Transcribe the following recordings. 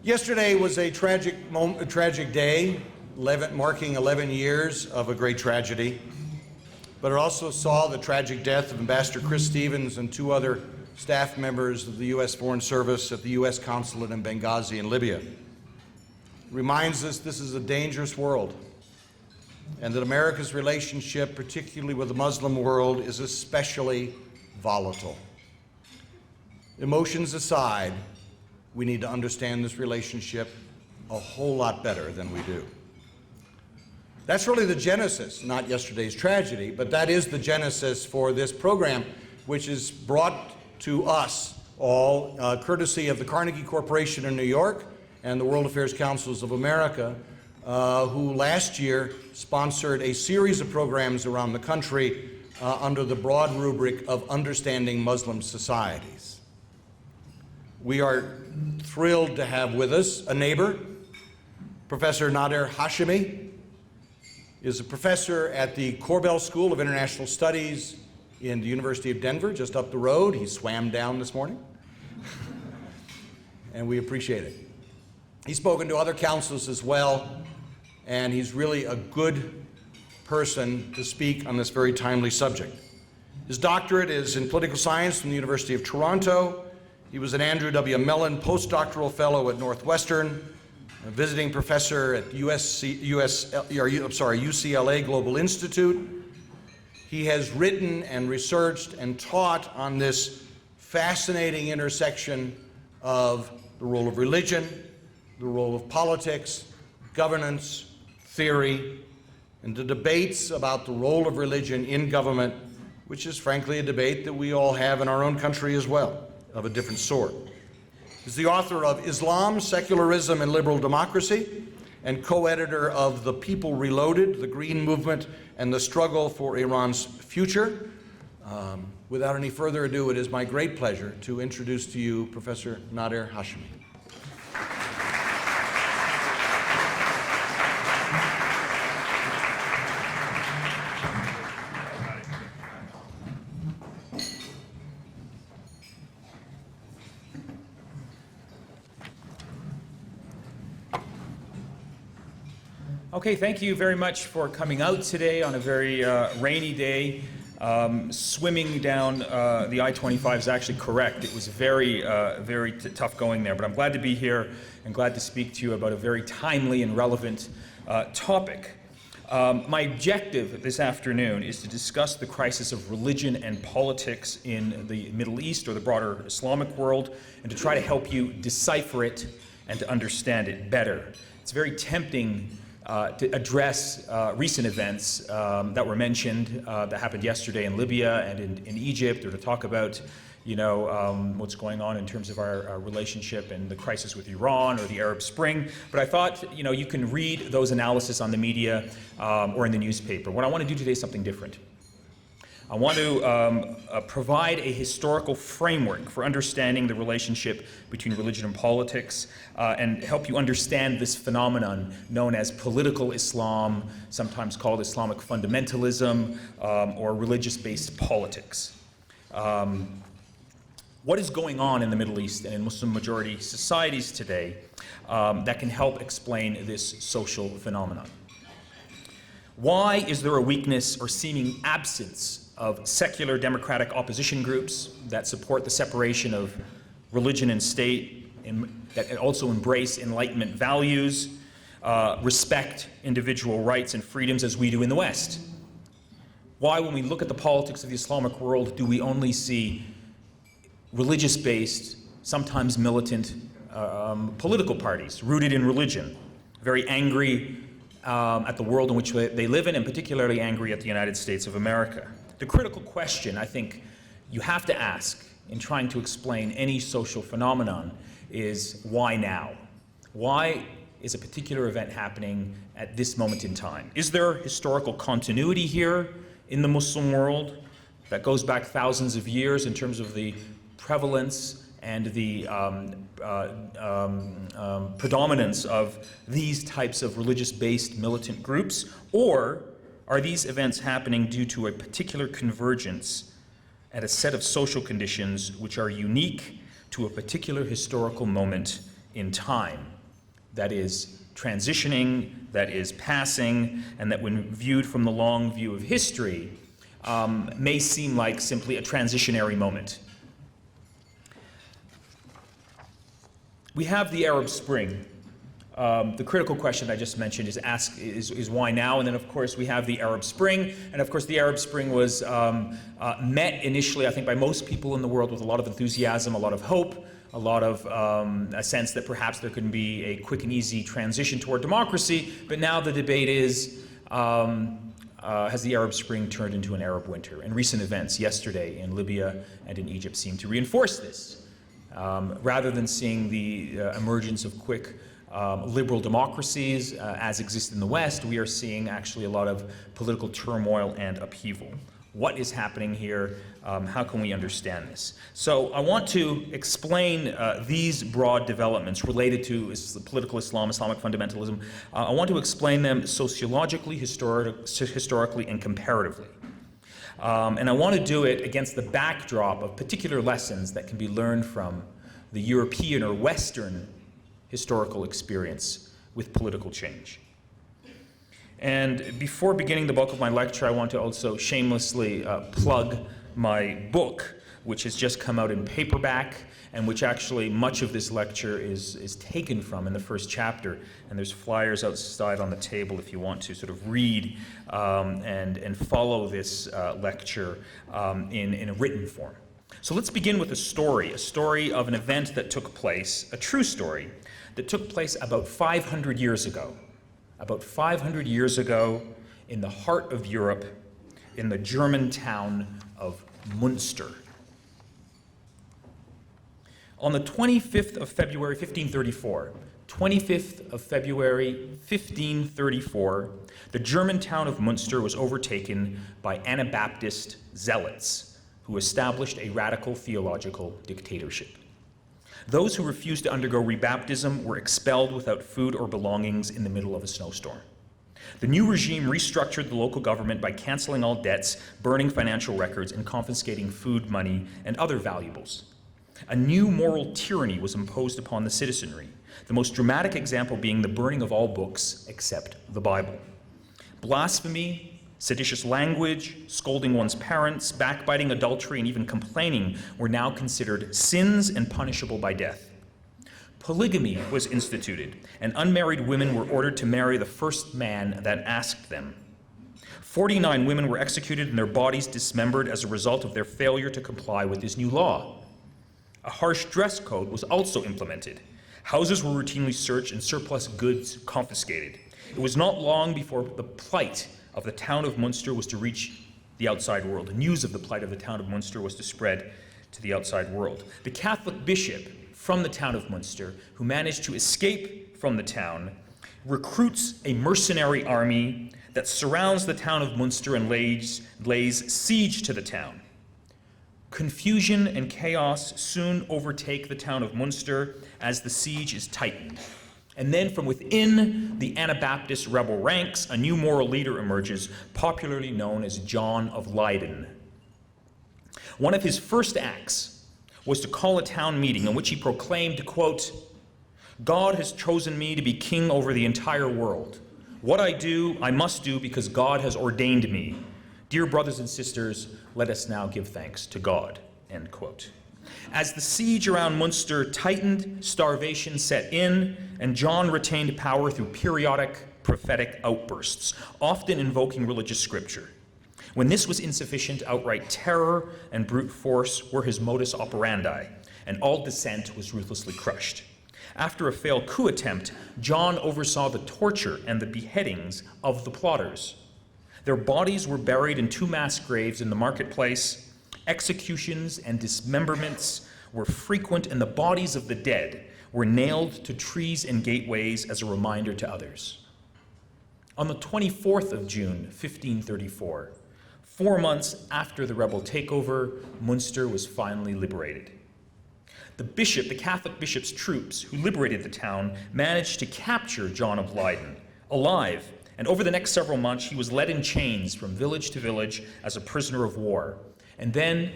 Yesterday was a tragic day, marking 11 years of a great tragedy, but it also saw the tragic death of Ambassador Chris Stevens and two other staff members of the U.S. Foreign Service at the U.S. Consulate in Benghazi in Libya. It reminds us this is a dangerous world, and that America's relationship, particularly with the Muslim world, is especially volatile. Emotions aside, we need to understand this relationship a whole lot better than we do. That's really the genesis, not yesterday's tragedy, but that is the genesis for this program, which is brought to us all courtesy of the Carnegie Corporation in New York and the World Affairs Councils of America, who last year sponsored a series of programs around the country under the broad rubric of Understanding Muslim Societies. We are thrilled to have with us a neighbor. Professor Nader Hashemi is a professor at the Korbel School of International Studies in the University of Denver, just up the road. He swam down this morning, and we appreciate it. He's spoken to other councils as well, and he's really a good person to speak on this very timely subject. His doctorate is in political science from the University of Toronto. He was an Andrew W. Mellon postdoctoral fellow at Northwestern, a visiting professor at UCLA Global Institute. He has written and researched and taught on this fascinating intersection of the role of religion, the role of politics, governance, theory, and the debates about the role of religion in government, which is frankly a debate that we all have in our own country as well, of a different sort. He's the author of Islam, Secularism, and Liberal Democracy, and co-editor of The People Reloaded, The Green Movement, and the Struggle for Iran's Future. Without any further ado, it is my great pleasure to introduce to you Professor Nader Hashemi. Okay, thank you very much for coming out today on a very rainy day. Swimming down the I-25 is actually correct. It was very tough going there, but I'm glad to be here and glad to speak to you about a very timely and relevant topic. My objective this afternoon is to discuss the crisis of religion and politics in the Middle East or the broader Islamic world, and to try to help you decipher it and to understand it better. It's very tempting to address recent events that were mentioned that happened yesterday in Libya and in Egypt, or to talk about, what's going on in terms of our relationship and the crisis with Iran or the Arab Spring. But I thought, you can read those analyses on the media or in the newspaper. What I want to do today is something different. I want to provide a historical framework for understanding the relationship between religion and politics and help you understand this phenomenon known as political Islam, sometimes called Islamic fundamentalism, or religious-based politics. What is going on in the Middle East and in Muslim-majority societies today that can help explain this social phenomenon? Why is there a weakness or seeming absence of secular democratic opposition groups that support the separation of religion and state, that also embrace Enlightenment values, respect individual rights and freedoms as we do in the West? Why, when we look at the politics of the Islamic world, do we only see religious-based, sometimes militant political parties rooted in religion, very angry at the world in which they live in, and particularly angry at the United States of America? The critical question I think you have to ask in trying to explain any social phenomenon is, why now? Why is a particular event happening at this moment in time? Is there historical continuity here in the Muslim world that goes back thousands of years in terms of the prevalence and the predominance of these types of religious-based militant groups? Or are these events happening due to a particular convergence at a set of social conditions which are unique to a particular historical moment in time? that is transitioning, that is passing, and that when viewed from the long view of history, may seem like simply a transitionary moment. We have the Arab Spring. The critical question I just mentioned is why now? And then, of course, we have the Arab Spring. And, of course, the Arab Spring was met initially, I think, by most people in the world with a lot of enthusiasm, a lot of hope, a lot of a sense that perhaps there could be a quick and easy transition toward democracy. But now the debate is, has the Arab Spring turned into an Arab winter? And recent events yesterday in Libya and in Egypt seem to reinforce this. Rather than seeing the emergence of quick liberal democracies as exist in the West, we are seeing actually a lot of political turmoil and upheaval. What is happening here? How can we understand this? So I want to explain these broad developments related to political Islam, Islamic fundamentalism. I want to explain them sociologically, historically, and comparatively. And I want to do it against the backdrop of particular lessons that can be learned from the European or Western historical experience with political change. And before beginning the bulk of my lecture, I want to also shamelessly plug my book, which has just come out in paperback, and which actually much of this lecture is taken from in the first chapter. And there's flyers outside on the table if you want to sort of read and follow this lecture in a written form. So let's begin with a story of an event that took place, a true story, that took place about 500 years ago. About 500 years ago, in the heart of Europe, in the German town of Munster. On the 25th of February, 1534, 25th of February, 1534, the German town of Munster was overtaken by Anabaptist zealots who established a radical theological dictatorship. Those who refused to undergo rebaptism were expelled without food or belongings in the middle of a snowstorm. The new regime restructured the local government by canceling all debts, burning financial records, and confiscating food, money, and other valuables. A new moral tyranny was imposed upon the citizenry, the most dramatic example being the burning of all books except the Bible. Blasphemy, seditious language, scolding one's parents, backbiting, adultery, and even complaining were now considered sins and punishable by death. Polygamy was instituted, and unmarried women were ordered to marry the first man that asked them. 49 women were executed and their bodies dismembered as a result of their failure to comply with this new law. A harsh dress code was also implemented. Houses were routinely searched and surplus goods confiscated. It was not long before the plight of the town of Munster was to reach the outside world. The news of the plight of the town of Munster was to spread to the outside world. The Catholic bishop from the town of Munster, who managed to escape from the town, recruits a mercenary army that surrounds the town of Munster and lays siege to the town. Confusion and chaos soon overtake the town of Munster as the siege is tightened. And then from within the Anabaptist rebel ranks, a new moral leader emerges, popularly known as John of Leyden. One of his first acts was to call a town meeting in which he proclaimed, quote, "God has chosen me to be king over the entire world. What I do, I must do because God has ordained me. Dear brothers and sisters, let us now give thanks to God," end quote. As the siege around Munster tightened, starvation set in, and John retained power through periodic prophetic outbursts, often invoking religious scripture. When this was insufficient, outright terror and brute force were his modus operandi, and all dissent was ruthlessly crushed. After a failed coup attempt, John oversaw the torture and the beheadings of the plotters. Their bodies were buried in 2 mass graves in the marketplace. Executions and dismemberments were frequent, and the bodies of the dead were nailed to trees and gateways as a reminder to others. On the 24th of June, 1534, 4 months after the rebel takeover, Munster was finally liberated. The Catholic bishop's troops who liberated the town managed to capture John of Leyden alive, and over the next several months he was led in chains from village to village as a prisoner of war. And then,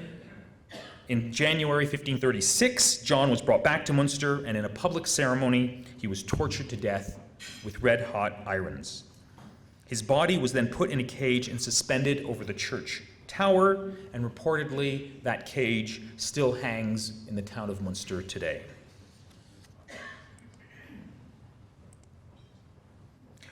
In January 1536, John was brought back to Munster, and in a public ceremony, he was tortured to death with red-hot irons. His body was then put in a cage and suspended over the church tower, and reportedly that cage still hangs in the town of Munster today.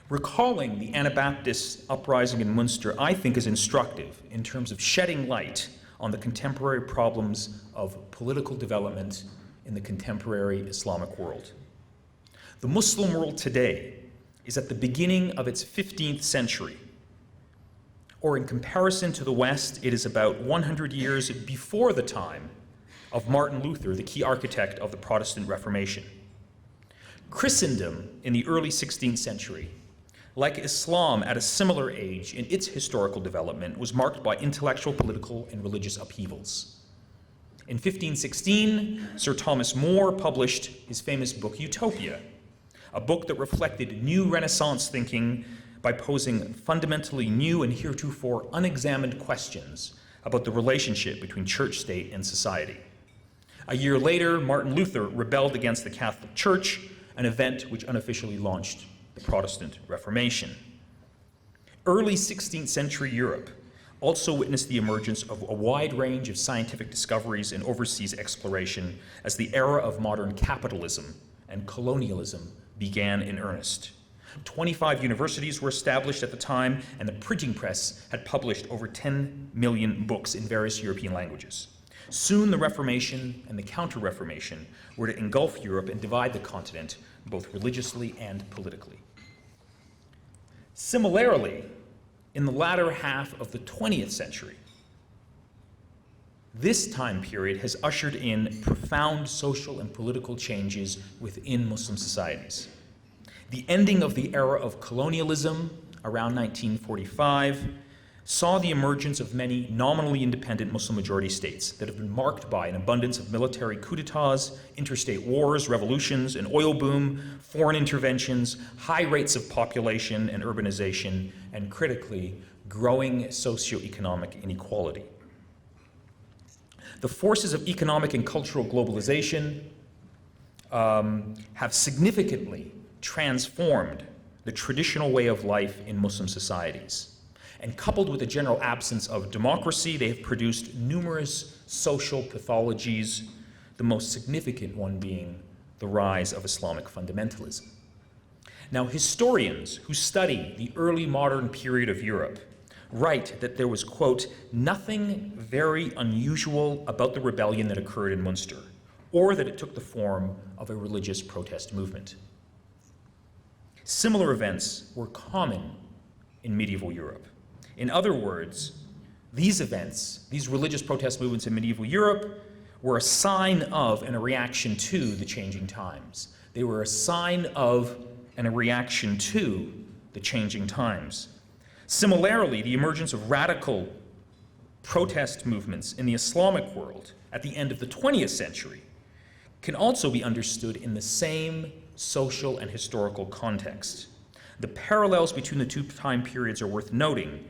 Recalling the Anabaptist uprising in Munster, I think, is instructive in terms of shedding light on the contemporary problems of political development in the contemporary Islamic world. The Muslim world today is at the beginning of its 15th century, or in comparison to the West, it is about 100 years before the time of Martin Luther, the key architect of the Protestant Reformation. Christendom in the early 16th century, like Islam at a similar age in its historical development, was marked by intellectual, political, and religious upheavals. In 1516, Sir Thomas More published his famous book Utopia, a book that reflected new Renaissance thinking by posing fundamentally new and heretofore unexamined questions about the relationship between church, state, and society. A year later, Martin Luther rebelled against the Catholic Church, an event which unofficially launched the Protestant Reformation. Early 16th century Europe also witnessed the emergence of a wide range of scientific discoveries and overseas exploration as the era of modern capitalism and colonialism began in earnest. 25 universities were established at the time, and the printing press had published over 10 million books in various European languages. Soon the Reformation and the Counter-Reformation were to engulf Europe and divide the continent, both religiously and politically. Similarly, in the latter half of the 20th century, this time period has ushered in profound social and political changes within Muslim societies. The ending of the era of colonialism around 1945 saw the emergence of many nominally independent Muslim majority states that have been marked by an abundance of military coups d'etats, interstate wars, revolutions, an oil boom, foreign interventions, high rates of population and urbanization, and critically, growing socioeconomic inequality. The forces of economic and cultural globalization have significantly transformed the traditional way of life in Muslim societies. And coupled with a general absence of democracy, they have produced numerous social pathologies, the most significant one being the rise of Islamic fundamentalism. Now, historians who study the early modern period of Europe write that there was, quote, nothing very unusual about the rebellion that occurred in Munster, or that it took the form of a religious protest movement. Similar events were common in medieval Europe. In other words, these events, these religious protest movements in medieval Europe, were a sign of and a reaction to the changing times. They were a sign of and a reaction to the changing times. Similarly, the emergence of radical protest movements in the Islamic world at the end of the 20th century can also be understood in the same social and historical context. The parallels between the two time periods are worth noting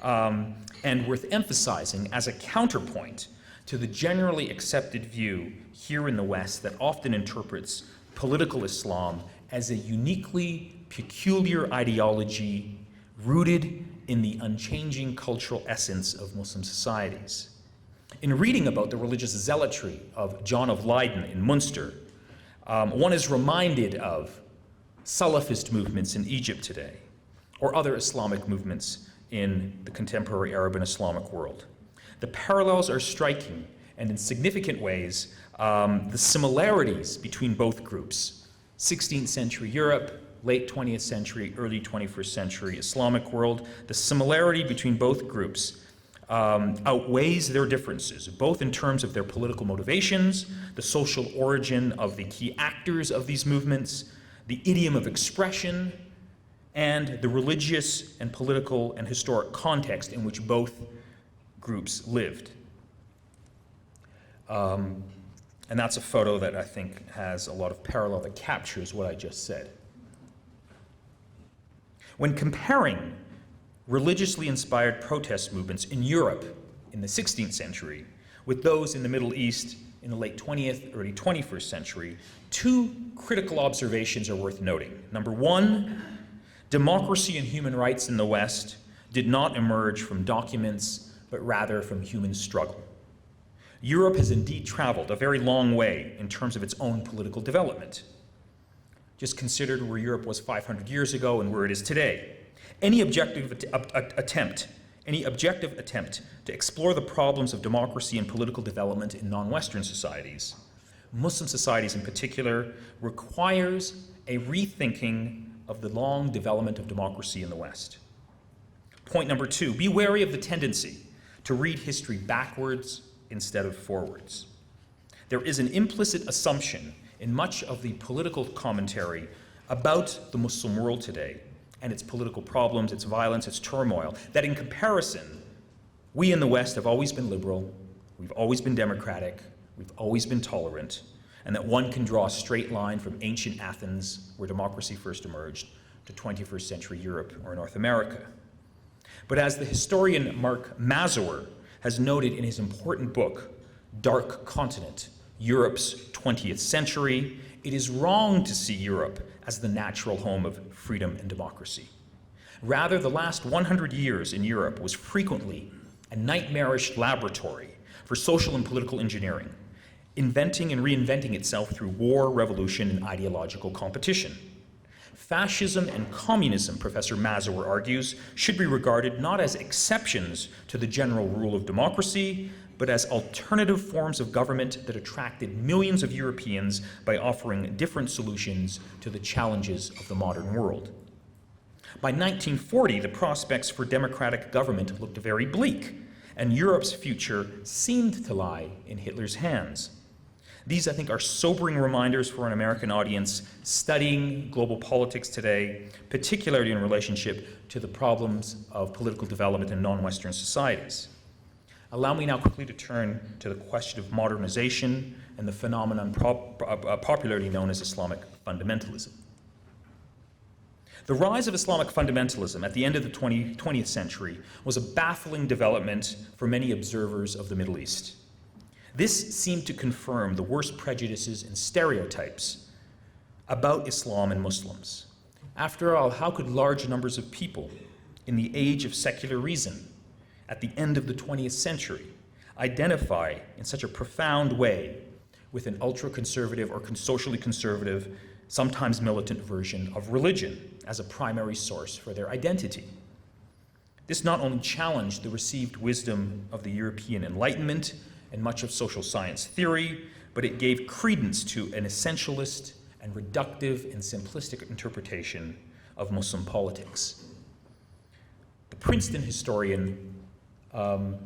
and worth emphasizing as a counterpoint to the generally accepted view here in the West that often interprets political Islam as a uniquely peculiar ideology rooted in the unchanging cultural essence of Muslim societies. In reading about the religious zealotry of John of Leyden in Munster, one is reminded of Salafist movements in Egypt today, or other Islamic movements in the contemporary Arab and Islamic world. The parallels are striking, and in significant ways, the similarities between both groups, 16th century Europe, late 20th century, early 21st century Islamic world, the similarity between both groups outweighs their differences, both in terms of their political motivations, the social origin of the key actors of these movements, the idiom of expression, and the religious and political and historic context in which both groups lived. And that's a photo that I think has a lot of parallel that captures what I just said. When comparing religiously inspired protest movements in Europe in the 16th century with those in the Middle East in the late 20th, early 21st century, two critical observations are worth noting. Number one, democracy and human rights in the West did not emerge from documents, but rather from human struggle. Europe has indeed traveled a very long way in terms of its own political development. Just considered where Europe was 500 years ago and where it is today. Any objective attempt to explore the problems of democracy and political development in non-Western societies, Muslim societies in particular, requires a rethinking of the long development of democracy in the West. Point number two, be wary of the tendency to read history backwards instead of forwards. There is an implicit assumption in much of the political commentary about the Muslim world today and its political problems, its violence, its turmoil, that in comparison, we in the West have always been liberal, we've always been democratic, we've always been tolerant, and that one can draw a straight line from ancient Athens, where democracy first emerged, to 21st century Europe or North America. But as the historian Mark Mazur has noted in his important book, Dark Continent, Europe's 20th Century, it is wrong to see Europe as the natural home of freedom and democracy. Rather, the last 100 years in Europe was frequently a nightmarish laboratory for social and political engineering, inventing and reinventing itself through war, revolution, and ideological competition. Fascism and communism, Professor Mazur argues, should be regarded not as exceptions to the general rule of democracy, but as alternative forms of government that attracted millions of Europeans by offering different solutions to the challenges of the modern world. By 1940, the prospects for democratic government looked very bleak, and Europe's future seemed to lie in Hitler's hands. These, I think, are sobering reminders for an American audience studying global politics today, particularly in relationship to the problems of political development in non-Western societies. Allow me now quickly to turn to the question of modernization and the phenomenon popularly known as Islamic fundamentalism. The rise of Islamic fundamentalism at the end of the 20th century was a baffling development for many observers of the Middle East. This seemed to confirm the worst prejudices and stereotypes about Islam and Muslims. After all, how could large numbers of people in the age of secular reason at the end of the 20th century identify in such a profound way with an ultra-conservative or socially conservative, sometimes militant version of religion as a primary source for their identity? This not only challenged the received wisdom of the European Enlightenment and much of social science theory, but it gave credence to an essentialist and reductive and simplistic interpretation of Muslim politics. The Princeton historian, well,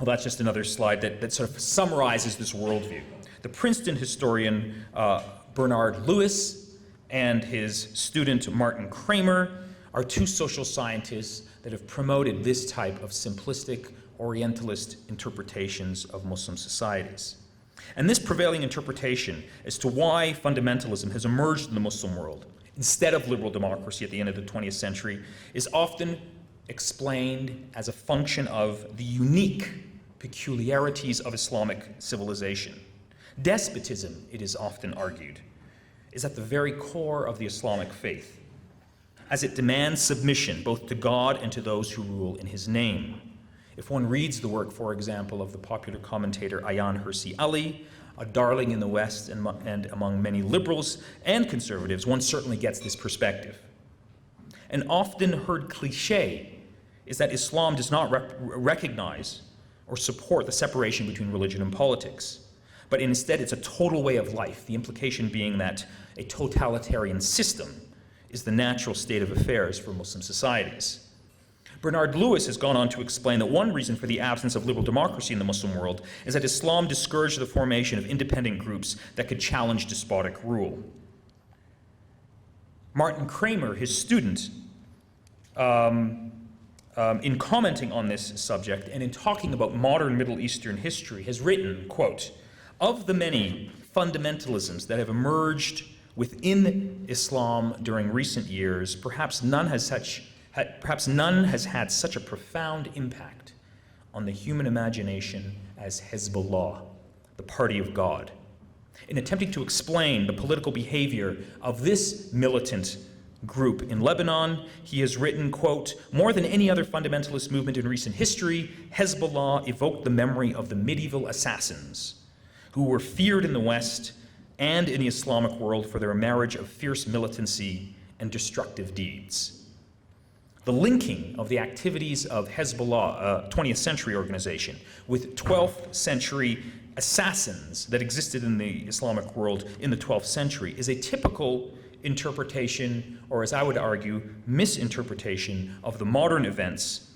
that's just another slide that sort of summarizes this worldview. The Princeton historian Bernard Lewis and his student Martin Kramer are two social scientists that have promoted this type of simplistic Orientalist interpretations of Muslim societies. And this prevailing interpretation as to why fundamentalism has emerged in the Muslim world instead of liberal democracy at the end of the 20th century is often explained as a function of the unique peculiarities of Islamic civilization. Despotism, it is often argued, is at the very core of the Islamic faith, as it demands submission both to God and to those who rule in his name. If one reads the work, for example, of the popular commentator Ayaan Hirsi Ali, a darling in the West and among many liberals and conservatives, one certainly gets this perspective. An often heard cliche is that Islam does not recognize or support the separation between religion and politics, but instead it's a total way of life, the implication being that a totalitarian system is the natural state of affairs for Muslim societies. Bernard Lewis has gone on to explain that one reason for the absence of liberal democracy in the Muslim world is that Islam discouraged the formation of independent groups that could challenge despotic rule. Martin Kramer, his student, in commenting on this subject and in talking about modern Middle Eastern history, has written, quote, "Of the many fundamentalisms that have emerged within Islam during recent years, perhaps none has had such a profound impact on the human imagination as Hezbollah, the party of God. In attempting to explain the political behavior of this militant group in Lebanon, he has written, quote, "More than any other fundamentalist movement in recent history, Hezbollah evoked the memory of the medieval assassins who were feared in the West and in the Islamic world for their marriage of fierce militancy and destructive deeds." The linking of the activities of Hezbollah, a 20th century organization, with 12th century assassins that existed in the Islamic world in the 12th century is a typical interpretation, or as I would argue, misinterpretation of the modern events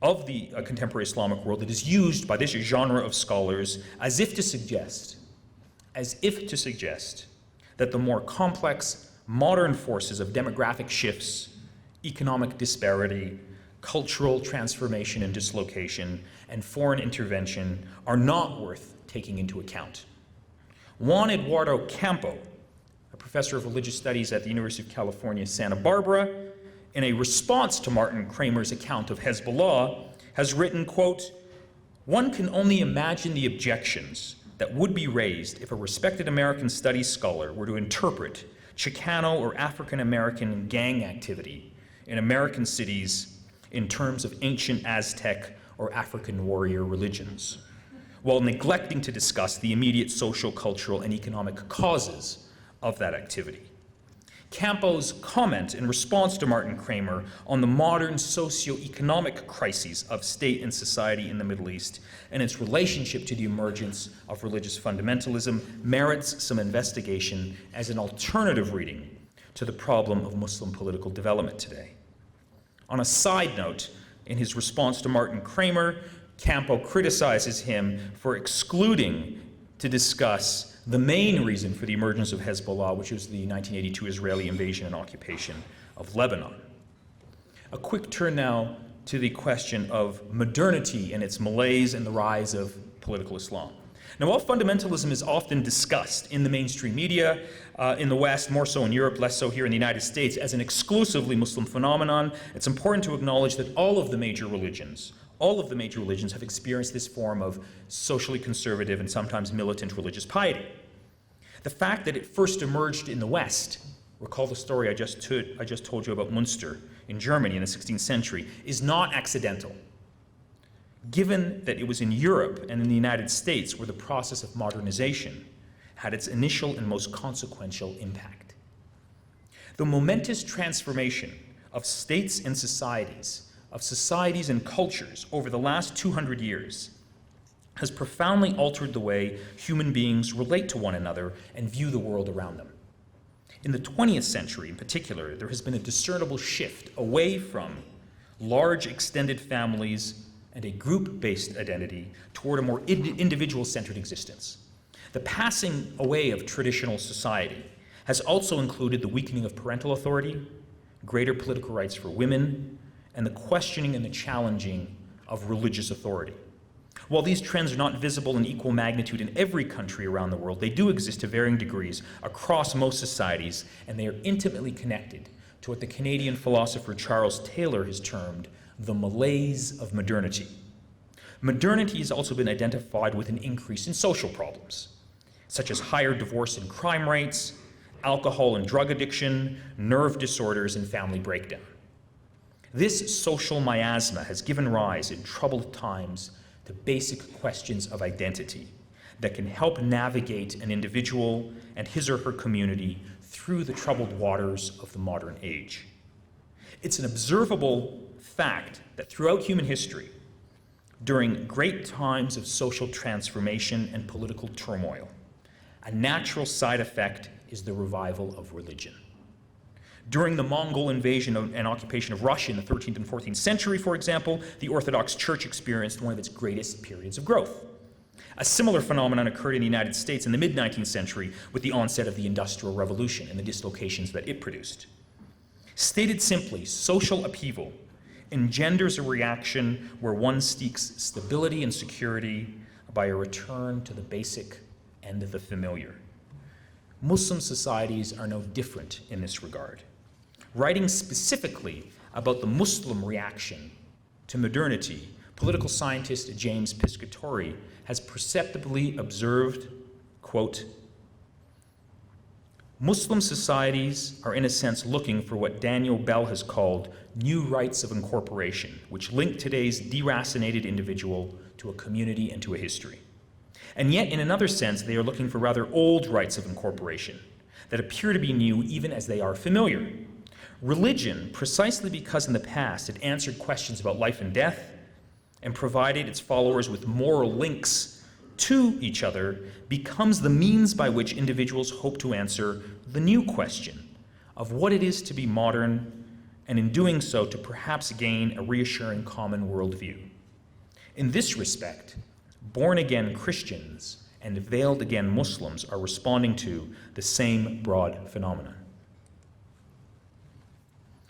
of the contemporary Islamic world that is used by this genre of scholars as if to suggest that the more complex modern forces of demographic shifts, economic disparity, cultural transformation and dislocation, and foreign intervention are not worth taking into account. Juan Eduardo Campo, a professor of religious studies at the University of California, Santa Barbara, in a response to Martin Kramer's account of Hezbollah, has written, quote, "One can only imagine the objections that would be raised if a respected American studies scholar were to interpret Chicano or African American gang activity in American cities in terms of ancient Aztec or African warrior religions, while neglecting to discuss the immediate social, cultural, and economic causes of that activity." Campo's comment in response to Martin Kramer on the modern socio-economic crises of state and society in the Middle East and its relationship to the emergence of religious fundamentalism merits some investigation as an alternative reading to the problem of Muslim political development today. On a side note, in his response to Martin Kramer, Campo criticizes him for excluding to discuss the main reason for the emergence of Hezbollah, which was the 1982 Israeli invasion and occupation of Lebanon. A quick turn now to the question of modernity and its malaise and the rise of political Islam. Now, while fundamentalism is often discussed in the mainstream media, in the West, more so in Europe, less so here in the United States, as an exclusively Muslim phenomenon, it's important to acknowledge that all of the major religions have experienced this form of socially conservative and sometimes militant religious piety. The fact that it first emerged in the West, recall the story I just told you about Munster in Germany in the 16th century, is not accidental, given that it was in Europe and in the United States where the process of modernization had its initial and most consequential impact. The momentous transformation of states and societies, and cultures over the last 200 years has profoundly altered the way human beings relate to one another and view the world around them. In the 20th century in particular, there has been a discernible shift away from large extended families and a group-based identity toward a more individual-centered existence. The passing away of traditional society has also included the weakening of parental authority, greater political rights for women, and the questioning and the challenging of religious authority. While these trends are not visible in equal magnitude in every country around the world, they do exist to varying degrees across most societies, and they are intimately connected to what the Canadian philosopher Charles Taylor has termed the malaise of modernity. Modernity has also been identified with an increase in social problems, such as higher divorce and crime rates, alcohol and drug addiction, nerve disorders, and family breakdown. This social miasma has given rise in troubled times to basic questions of identity that can help navigate an individual and his or her community through the troubled waters of the modern age. It's an observable fact that throughout human history, during great times of social transformation and political turmoil, a natural side effect is the revival of religion. During the Mongol invasion and occupation of Russia in the 13th and 14th century, for example, the Orthodox Church experienced one of its greatest periods of growth. A similar phenomenon occurred in the United States in the mid-19th century with the onset of the Industrial Revolution and the dislocations that it produced. Stated simply, social upheaval engenders a reaction where one seeks stability and security by a return to the basic and the familiar. Muslim societies are no different in this regard. Writing specifically about the Muslim reaction to modernity, Political scientist James Piscatori has perceptibly observed, quote, Muslim societies are in a sense looking for what Daniel Bell has called new rights of incorporation, which link today's deracinated individual to a community and to a history. And yet, in another sense, they are looking for rather old rights of incorporation that appear to be new even as they are familiar. Religion, precisely because in the past it answered questions about life and death and provided its followers with moral links to each other, becomes the means by which individuals hope to answer the new question of what it is to be modern, and in doing so to perhaps gain a reassuring common worldview. In this respect, born-again Christians and veiled-again Muslims are responding to the same broad phenomenon.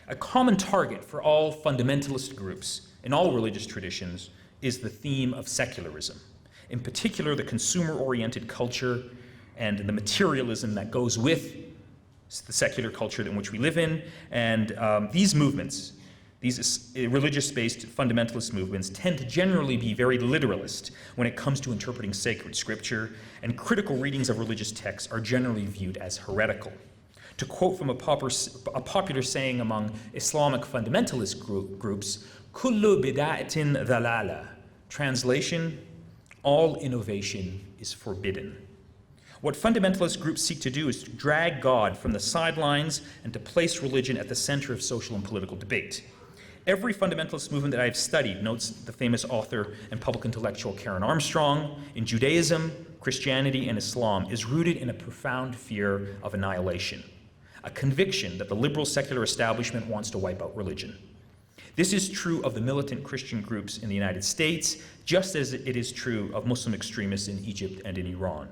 A common target for all fundamentalist groups in all religious traditions is the theme of secularism, in particular the consumer-oriented culture and the materialism that goes with the secular culture in which we live in. And these movements, these religious-based fundamentalist movements, tend to generally be very literalist when it comes to interpreting sacred scripture, and critical readings of religious texts are generally viewed as heretical. To quote from a popular saying among Islamic fundamentalist groups, "Kullu bida'atin dhalala." Translation, all innovation is forbidden. What fundamentalist groups seek to do is to drag God from the sidelines and to place religion at the center of social and political debate. Every fundamentalist movement that I've studied, notes the famous author and public intellectual Karen Armstrong, in Judaism, Christianity, and Islam, is rooted in a profound fear of annihilation, a conviction that the liberal secular establishment wants to wipe out religion. This is true of the militant Christian groups in the United States, just as it is true of Muslim extremists in Egypt and in Iran.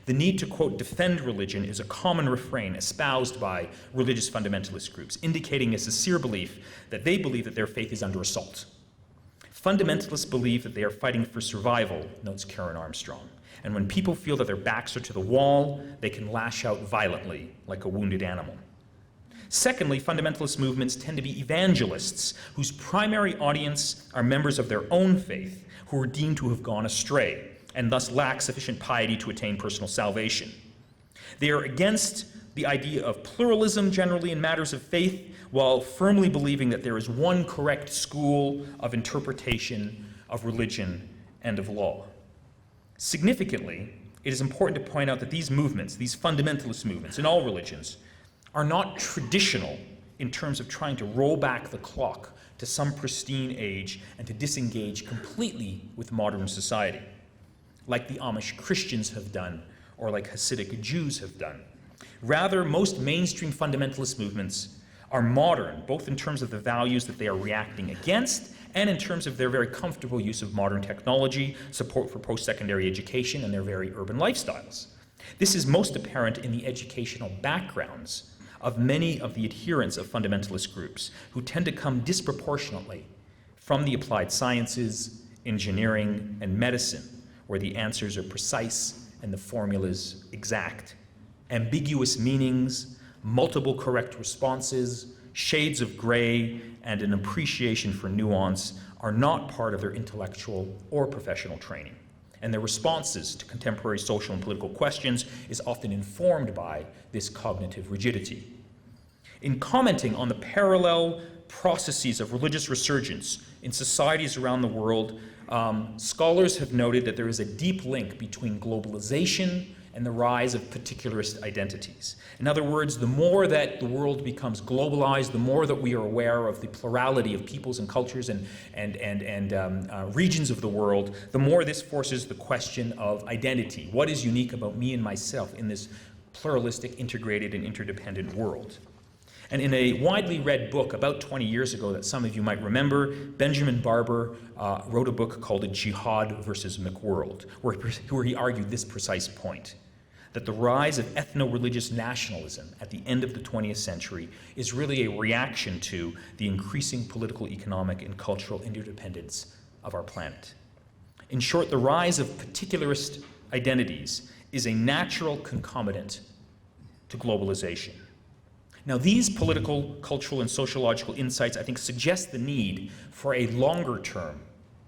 The need to, quote, defend religion is a common refrain espoused by religious fundamentalist groups, indicating a sincere belief that they believe that their faith is under assault. Fundamentalists believe that they are fighting for survival, notes Karen Armstrong. And when people feel that their backs are to the wall, they can lash out violently like a wounded animal. Secondly, fundamentalist movements tend to be evangelists whose primary audience are members of their own faith who are deemed to have gone astray and thus lack sufficient piety to attain personal salvation. They are against the idea of pluralism generally in matters of faith, while firmly believing that there is one correct school of interpretation of religion and of law. Significantly, it is important to point out that these movements, these fundamentalist movements in all religions, are not traditional in terms of trying to roll back the clock to some pristine age and to disengage completely with modern society, like the Amish Christians have done or like Hasidic Jews have done. Rather, most mainstream fundamentalist movements are modern, both in terms of the values that they are reacting against and in terms of their very comfortable use of modern technology, support for post-secondary education, and their very urban lifestyles. This is most apparent in the educational backgrounds of many of the adherents of fundamentalist groups, who tend to come disproportionately from the applied sciences, engineering, and medicine, where the answers are precise and the formulas exact. Ambiguous meanings, multiple correct responses, shades of gray, and an appreciation for nuance are not part of their intellectual or professional training. And their responses to contemporary social and political questions is often informed by this cognitive rigidity. In commenting on the parallel processes of religious resurgence in societies around the world, scholars have noted that there is a deep link between globalization and the rise of particularist identities. In other words, the more that the world becomes globalized, the more that we are aware of the plurality of peoples and cultures and regions of the world, the more this forces the question of identity. What is unique about me and myself in this pluralistic, integrated, and interdependent world? And in a widely read book about 20 years ago that some of you might remember, Benjamin Barber wrote a book called Jihad versus McWorld, where he argued this precise point, that the rise of ethno-religious nationalism at the end of the 20th century is really a reaction to the increasing political, economic, and cultural interdependence of our planet. In short, the rise of particularist identities is a natural concomitant to globalization. Now, these political, cultural, and sociological insights, I think, suggest the need for a longer-term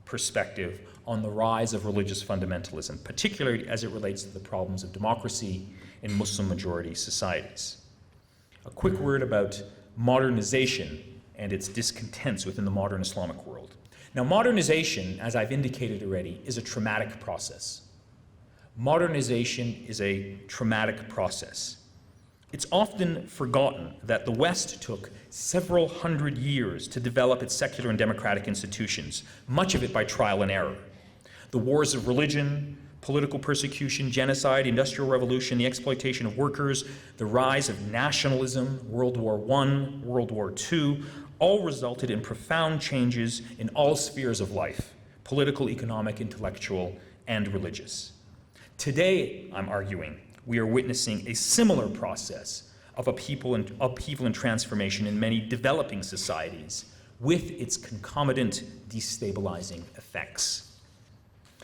perspective on the rise of religious fundamentalism, particularly as it relates to the problems of democracy in Muslim-majority societies. A quick word about modernization and its discontents within the modern Islamic world. Now, modernization, as I've indicated already, is a traumatic process. Modernization is a traumatic process. It's often forgotten that the West took several hundred years to develop its secular and democratic institutions, much of it by trial and error. The wars of religion, political persecution, genocide, industrial revolution, the exploitation of workers, the rise of nationalism, World War I, World War II, all resulted in profound changes in all spheres of life, political, economic, intellectual, and religious. Today, I'm arguing, we are witnessing a similar process of upheaval and transformation in many developing societies, with its concomitant destabilizing effects.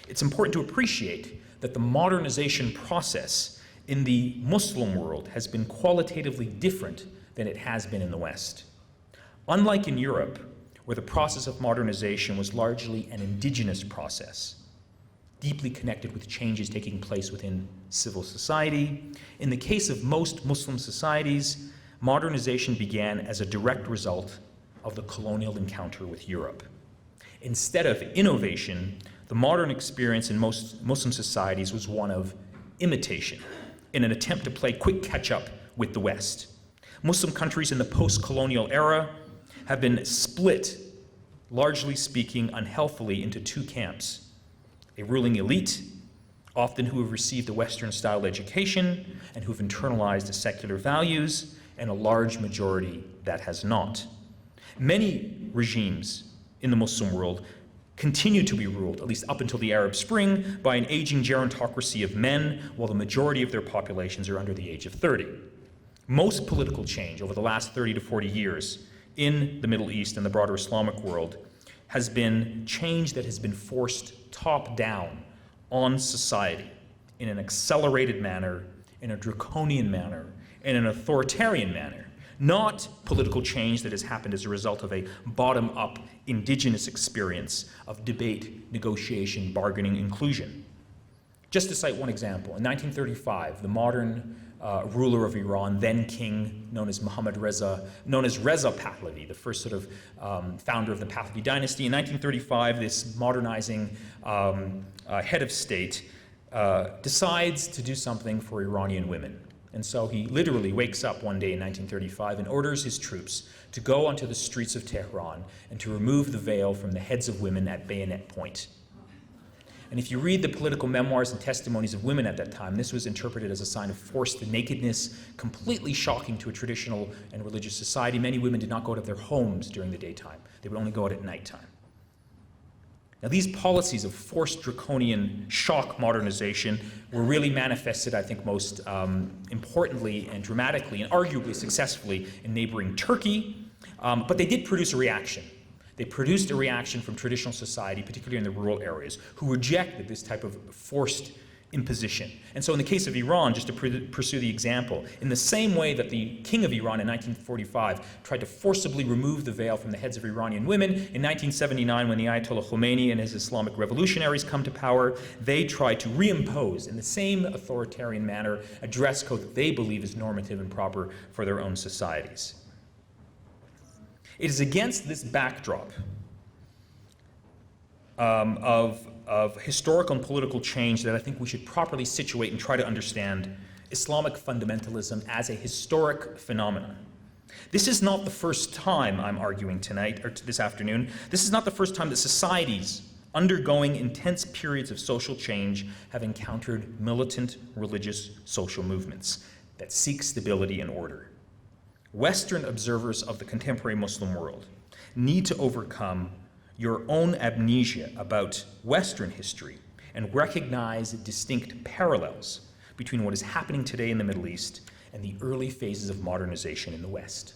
It's important to appreciate that the modernization process in the Muslim world has been qualitatively different than it has been in the West. Unlike in Europe, where the process of modernization was largely an indigenous process, deeply connected with changes taking place within civil society, in the case of most Muslim societies, modernization began as a direct result of the colonial encounter with Europe. Instead of innovation, the modern experience in most Muslim societies was one of imitation, in an attempt to play quick catch-up with the West. Muslim countries in the post-colonial era have been split, largely speaking, unhealthily into two camps: a ruling elite, often who have received a Western-style education and who have internalized the secular values, and a large majority that has not. Many regimes in the Muslim world continue to be ruled, at least up until the Arab Spring, by an aging gerontocracy of men, while the majority of their populations are under the age of 30. Most political change over the last 30 to 40 years in the Middle East and the broader Islamic world has been change that has been forced top-down on society in an accelerated manner, in a draconian manner, in an authoritarian manner. Not political change that has happened as a result of a bottom-up indigenous experience of debate, negotiation, bargaining, inclusion. Just to cite one example, in 1935, the modern ruler of Iran, then king, known as Reza Pahlavi, the first sort of founder of the Pahlavi dynasty. In 1935, this modernizing head of state decides to do something for Iranian women. And so he literally wakes up one day in 1935 and orders his troops to go onto the streets of Tehran and to remove the veil from the heads of women at bayonet point. And if you read the political memoirs and testimonies of women at that time, this was interpreted as a sign of forced nakedness, completely shocking to a traditional and religious society. Many women did not go out of their homes during the daytime. They would only go out at nighttime. Now, these policies of forced draconian shock modernization were really manifested, I think, most importantly and dramatically and arguably successfully in neighboring Turkey, but they did produce a reaction. They produced a reaction from traditional society, particularly in the rural areas, who rejected this type of forced imposition. And so in the case of Iran, just to pursue the example, in the same way that the king of Iran in 1945 tried to forcibly remove the veil from the heads of Iranian women, in 1979 when the Ayatollah Khomeini and his Islamic revolutionaries come to power, they tried to reimpose in the same authoritarian manner a dress code that they believe is normative and proper for their own societies. It is against this backdrop of historical and political change that I think we should properly situate and try to understand Islamic fundamentalism as a historic phenomenon. This is not the first time, I'm arguing tonight, or this afternoon, this is not the first time that societies undergoing intense periods of social change have encountered militant religious social movements that seek stability and order. Western observers of the contemporary Muslim world need to overcome your own amnesia about Western history and recognize distinct parallels between what is happening today in the Middle East and the early phases of modernization in the West.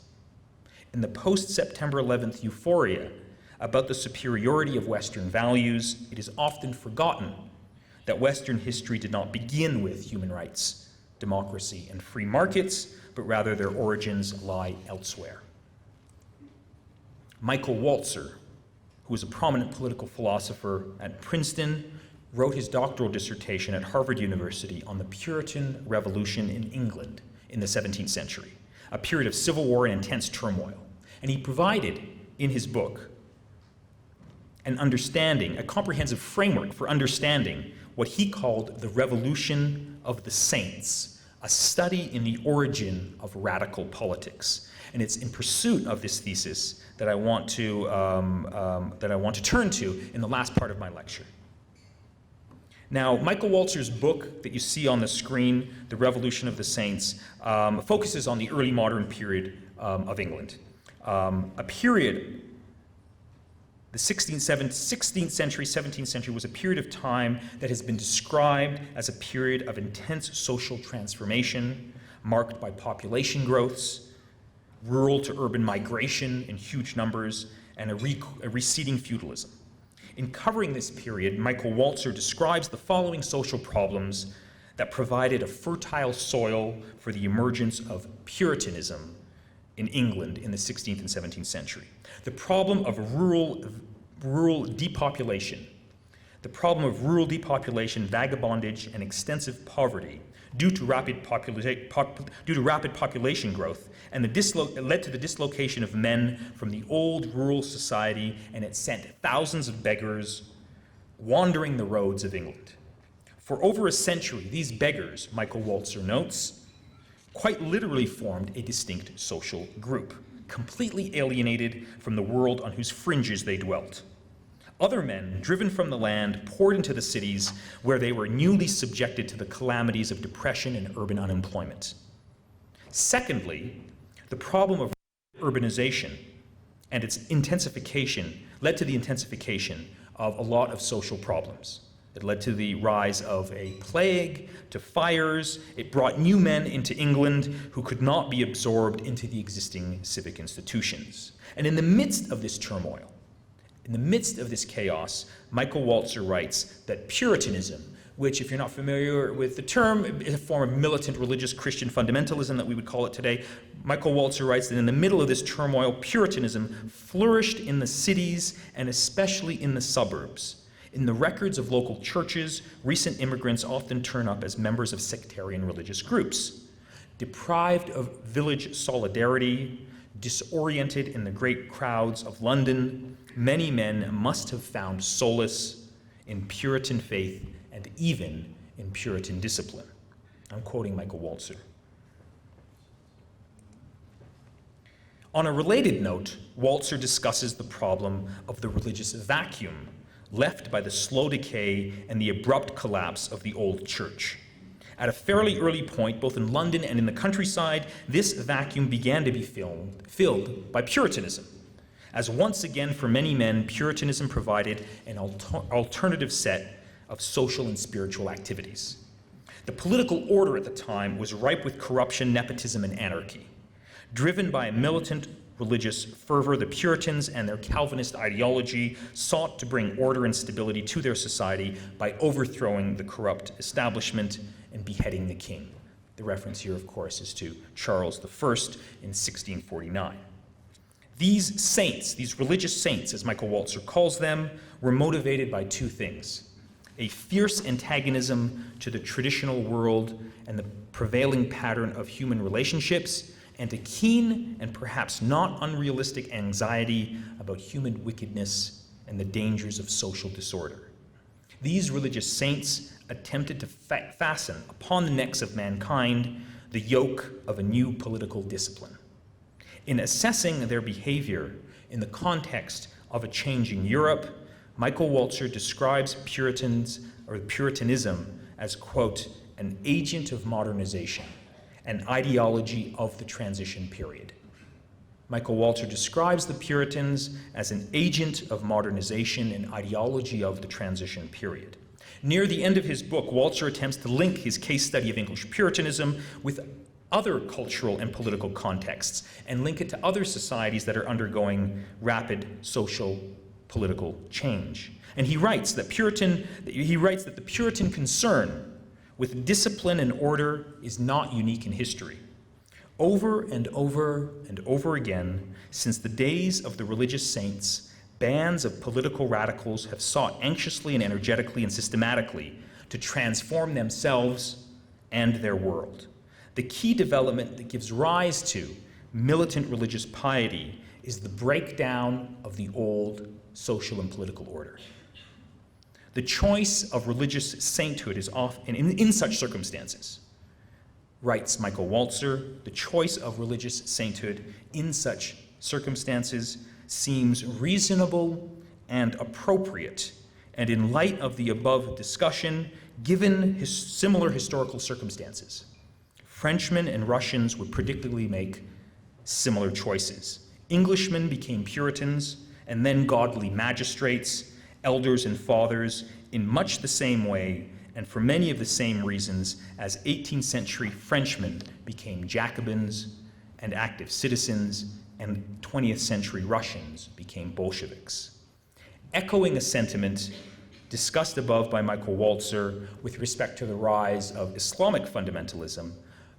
In the post-September 11th euphoria about the superiority of Western values, it is often forgotten that Western history did not begin with human rights, democracy, and free markets, but rather their origins lie elsewhere. Michael Walzer, who was a prominent political philosopher at Princeton, wrote his doctoral dissertation at Harvard University on the Puritan Revolution in England in the 17th century, a period of civil war and intense turmoil. And he provided in his book an understanding, a comprehensive framework for understanding what he called the Revolution of the Saints, a study in the origin of radical politics. And it's in pursuit of this thesis that I want to turn to in the last part of my lecture. Now, Michael Walzer's book that you see on the screen, The Revolution of the Saints, focuses on the early modern period of England, a period. The 16th century, 17th century was a period of time that has been described as a period of intense social transformation, marked by population growths, rural to urban migration in huge numbers, and a receding feudalism. In covering this period, Michael Walzer describes the following social problems that provided a fertile soil for the emergence of Puritanism in England in the 16th and 17th century. The problem of rural depopulation. The problem of rural depopulation, vagabondage, and extensive poverty due to rapid population growth, and it led to the dislocation of men from the old rural society, and it sent thousands of beggars wandering the roads of England. For over a century, these beggars, Michael Walzer notes, quite literally formed a distinct social group, completely alienated from the world on whose fringes they dwelt. Other men, driven from the land, poured into the cities where they were newly subjected to the calamities of depression and urban unemployment. Secondly, the problem of urbanization and its intensification led to the intensification of a lot of social problems. It led to the rise of a plague, to fires. It brought new men into England who could not be absorbed into the existing civic institutions. And in the midst of this turmoil, in the midst of this chaos, Michael Walzer writes that Puritanism, which, if you're not familiar with the term, is a form of militant religious Christian fundamentalism that we would call it today. Michael Walzer writes that in the middle of this turmoil, Puritanism flourished in the cities and especially in the suburbs. In the records of local churches, recent immigrants often turn up as members of sectarian religious groups. Deprived of village solidarity, disoriented in the great crowds of London, many men must have found solace in Puritan faith and even in Puritan discipline. I'm quoting Michael Walzer. On a related note, Walzer discusses the problem of the religious vacuum left by the slow decay and the abrupt collapse of the old church. At a fairly early point, both in London and in the countryside, this vacuum began to be filled by Puritanism, as once again for many men, Puritanism provided an alternative set of social and spiritual activities. The political order at the time was ripe with corruption, nepotism, and anarchy. Driven by a militant religious fervor, the Puritans and their Calvinist ideology sought to bring order and stability to their society by overthrowing the corrupt establishment and beheading the king. The reference here, of course, is to Charles I in 1649. These saints, these religious saints, as Michael Walzer calls them, were motivated by two things: a fierce antagonism to the traditional world and the prevailing pattern of human relationships, and a keen and perhaps not unrealistic anxiety about human wickedness and the dangers of social disorder. These religious saints attempted to fasten upon the necks of mankind the yoke of a new political discipline. In assessing their behavior in the context of a changing Europe, Michael Walzer describes Puritanism as, quote, an agent of modernization, an ideology of the transition period. Michael Walzer describes the Puritans as an agent of modernization, an ideology of the transition period. Near the end of his book, Walzer attempts to link his case study of English Puritanism with other cultural and political contexts and link it to other societies that are undergoing rapid social political change. And he writes that the Puritan concern with discipline and order is not unique in history. Over and over and over again, since the days of the religious saints, bands of political radicals have sought anxiously and energetically and systematically to transform themselves and their world. The key development that gives rise to militant religious piety is the breakdown of the old social and political order. The choice of religious sainthood is often, in such circumstances, writes Michael Walzer, the choice of religious sainthood in such circumstances seems reasonable and appropriate, and in light of the above discussion, given similar historical circumstances, Frenchmen and Russians would predictably make similar choices. Englishmen became Puritans, and then godly magistrates, elders and fathers, in much the same way and for many of the same reasons as 18th century Frenchmen became Jacobins and active citizens, and 20th century Russians became Bolsheviks. Echoing a sentiment discussed above by Michael Walzer with respect to the rise of Islamic fundamentalism,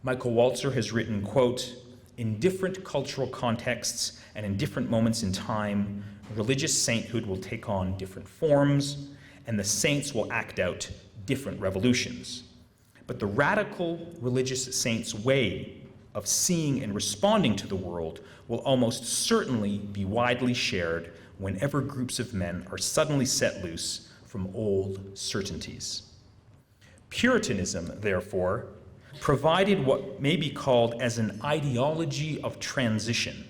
Michael Walzer has written, quote, "In different cultural contexts and in different moments in time, religious sainthood will take on different forms, and the saints will act out different revolutions. But the radical religious saint's way of seeing and responding to the world will almost certainly be widely shared whenever groups of men are suddenly set loose from old certainties." Puritanism, therefore, provided what may be called as an ideology of transition.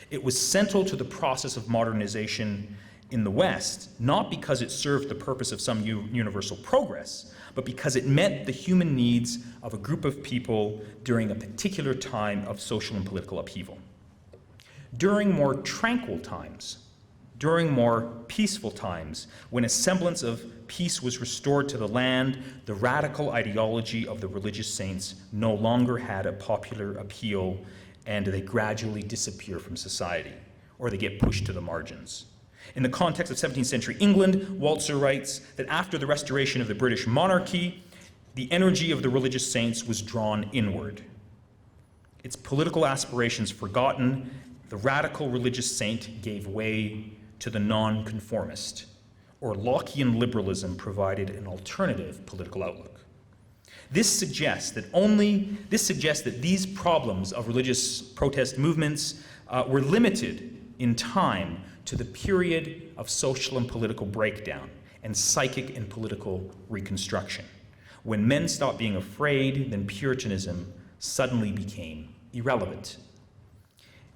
It was central to the process of modernization in the West, not because it served the purpose of some universal progress, but because it met the human needs of a group of people during a particular time of social and political upheaval. During more tranquil times, during more peaceful times, when a semblance of peace was restored to the land, the radical ideology of the religious saints no longer had a popular appeal, and they gradually disappear from society, or they get pushed to the margins. In the context of 17th century England, Walzer writes that after the restoration of the British monarchy, the energy of the religious saints was drawn inward. Its political aspirations forgotten, the radical religious saint gave way to the nonconformist, or Lockean liberalism provided an alternative political outlook. This suggests that these problems of religious protest movements were limited in time to the period of social and political breakdown and psychic and political reconstruction. When men stopped being afraid, then Puritanism suddenly became irrelevant.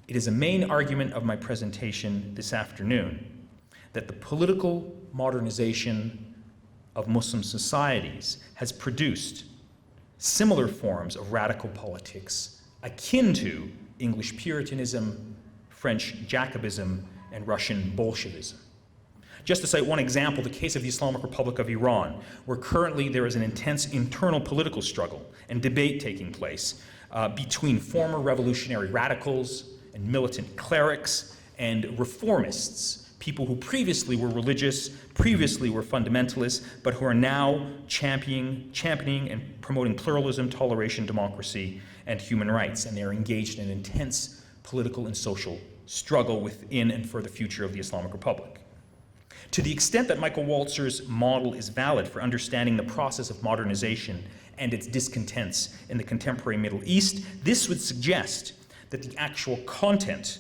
It is a main argument of my presentation this afternoon that the political modernization of Muslim societies has produced similar forms of radical politics akin to English Puritanism, French Jacobism, and Russian Bolshevism. Just to cite one example, the case of the Islamic Republic of Iran, where currently there is an intense internal political struggle and debate taking place between former revolutionary radicals and militant clerics and reformists, people who previously were religious, previously were fundamentalists, but who are now championing and promoting pluralism, toleration, democracy, and human rights. And they are engaged in an intense political and social struggle within and for the future of the Islamic Republic. To the extent that Michael Walzer's model is valid for understanding the process of modernization and its discontents in the contemporary Middle East, this would suggest that the actual content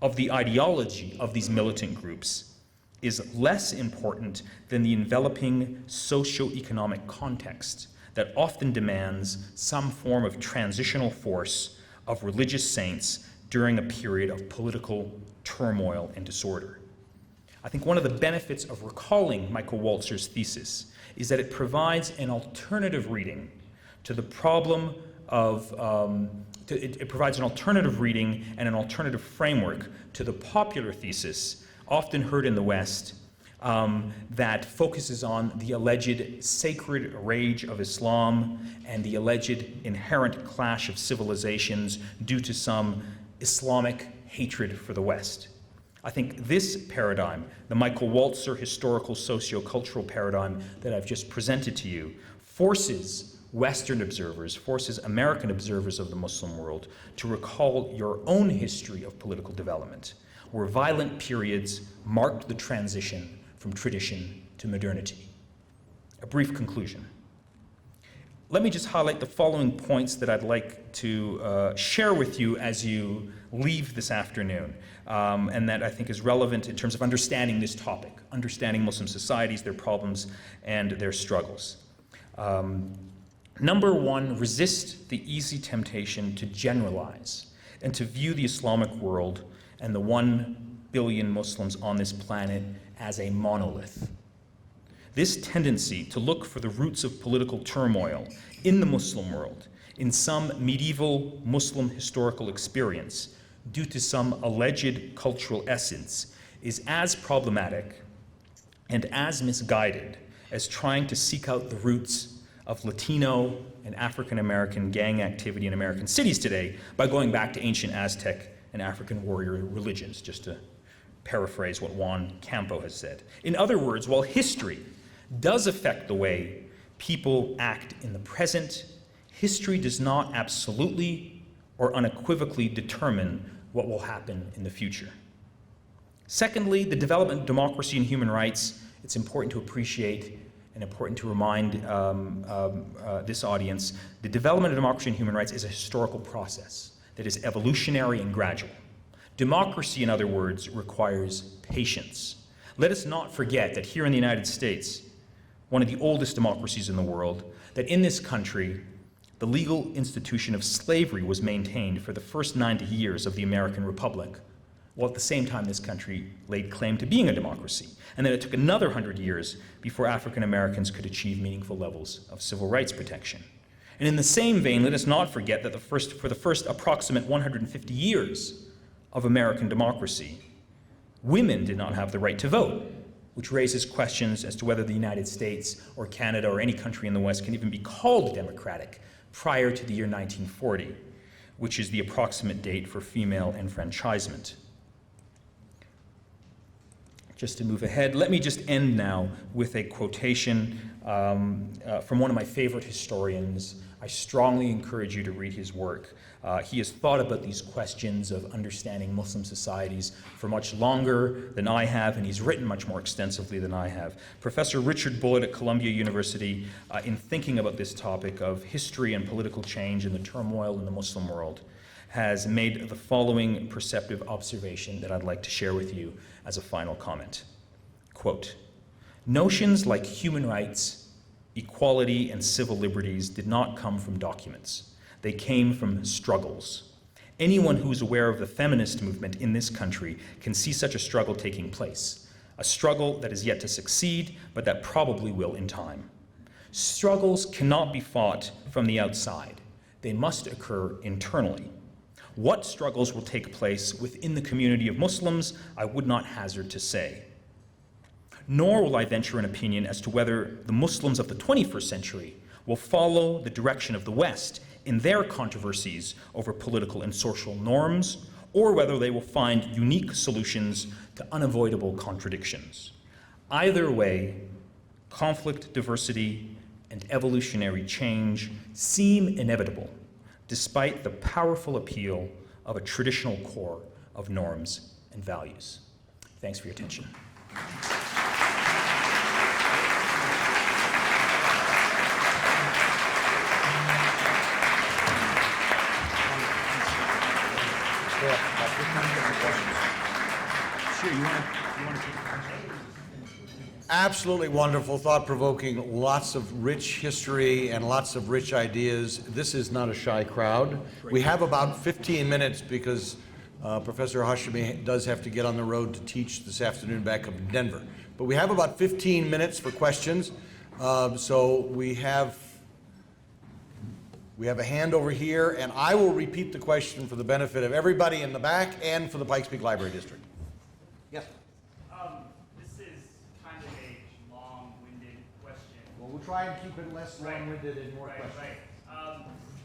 of the ideology of these militant groups is less important than the enveloping socio-economic context that often demands some form of transitional force of religious saints during a period of political turmoil and disorder. I think one of the benefits of recalling Michael Walzer's thesis is that it provides an alternative reading to the problem of, it provides an alternative reading and an alternative framework to the popular thesis, often heard in the West, that focuses on the alleged sacred rage of Islam and the alleged inherent clash of civilizations due to some Islamic hatred for the West. I think this paradigm, the Michael Walzer historical socio-cultural paradigm that I've just presented to you, forces Western observers, forces American observers of the Muslim world to recall your own history of political development. where violent periods marked the transition from tradition to modernity. A brief conclusion. Let me just highlight the following points that I'd like to share with you as you leave this afternoon, and that I think is relevant in terms of understanding this topic, understanding Muslim societies, their problems, and their struggles. Number one, resist the easy temptation to generalize and to view the Islamic world and the 1 billion Muslims on this planet as a monolith. This tendency to look for the roots of political turmoil in the Muslim world, in some medieval Muslim historical experience, due to some alleged cultural essence, is as problematic and as misguided as trying to seek out the roots of Latino and African American gang activity in American cities today by going back to ancient Aztec and African warrior religions, just to paraphrase what Juan Campo has said. In other words, while history does affect the way people act in the present, history does not absolutely or unequivocally determine what will happen in the future. Secondly, the development of democracy and human rights, it's important to appreciate and important to remind this audience, the development of democracy and human rights is a historical process that is evolutionary and gradual. Democracy, in other words, requires patience. Let us not forget that here in the United States, one of the oldest democracies in the world, that in this country, the legal institution of slavery was maintained for the first 90 years of the American Republic, while at the same time this country laid claim to being a democracy, and that it took another 100 years before African Americans could achieve meaningful levels of civil rights protection. And in the same vein, let us not forget that for the first approximate 150 years of American democracy, women did not have the right to vote, which raises questions as to whether the United States or Canada or any country in the West can even be called democratic prior to the year 1940, which is the approximate date for female enfranchisement. Just to move ahead, let me just end now with a quotation from one of my favorite historians. I strongly encourage you to read his work. He has thought about these questions of understanding Muslim societies for much longer than I have, and he's written much more extensively than I have. Professor Richard Bullitt at Columbia University, in thinking about this topic of history and political change and the turmoil in the Muslim world, has made the following perceptive observation that I'd like to share with you as a final comment. Quote, "Notions like human rights, equality, and civil liberties did not come from documents. They came from struggles. Anyone who is aware of the feminist movement in this country can see such a struggle taking place, a struggle that is yet to succeed, but that probably will in time. Struggles cannot be fought from the outside. They must occur internally. What struggles will take place within the community of Muslims, I would not hazard to say. Nor will I venture an opinion as to whether the Muslims of the 21st century will follow the direction of the West in their controversies over political and social norms, or whether they will find unique solutions to unavoidable contradictions. Either way, conflict, diversity, and evolutionary change seem inevitable, despite the powerful appeal of a traditional core of norms and values." Thanks for your attention. Sure, you want to take the question? Absolutely wonderful, thought-provoking, lots of rich history and lots of rich ideas. This is not a shy crowd. We have about 15 minutes because Professor Hashemi does have to get on the road to teach this afternoon back up in Denver. But we have about 15 minutes for questions. So we have a hand over here, and I will repeat the question for the benefit of everybody in the back and for the Pikes Peak Library District. Yes? This is kind of a long-winded question. Well, we'll try and keep it less long-winded and more questions. Right.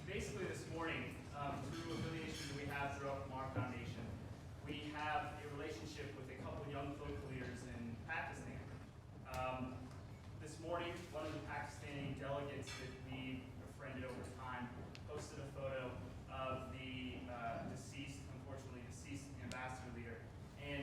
Basically, this morning, through affiliations we have throughout our foundation, we have a relationship with a couple young political leaders in Pakistan. This morning, one of the Pakistani delegates that we befriended over time posted a photo of the unfortunately deceased ambassador leader, and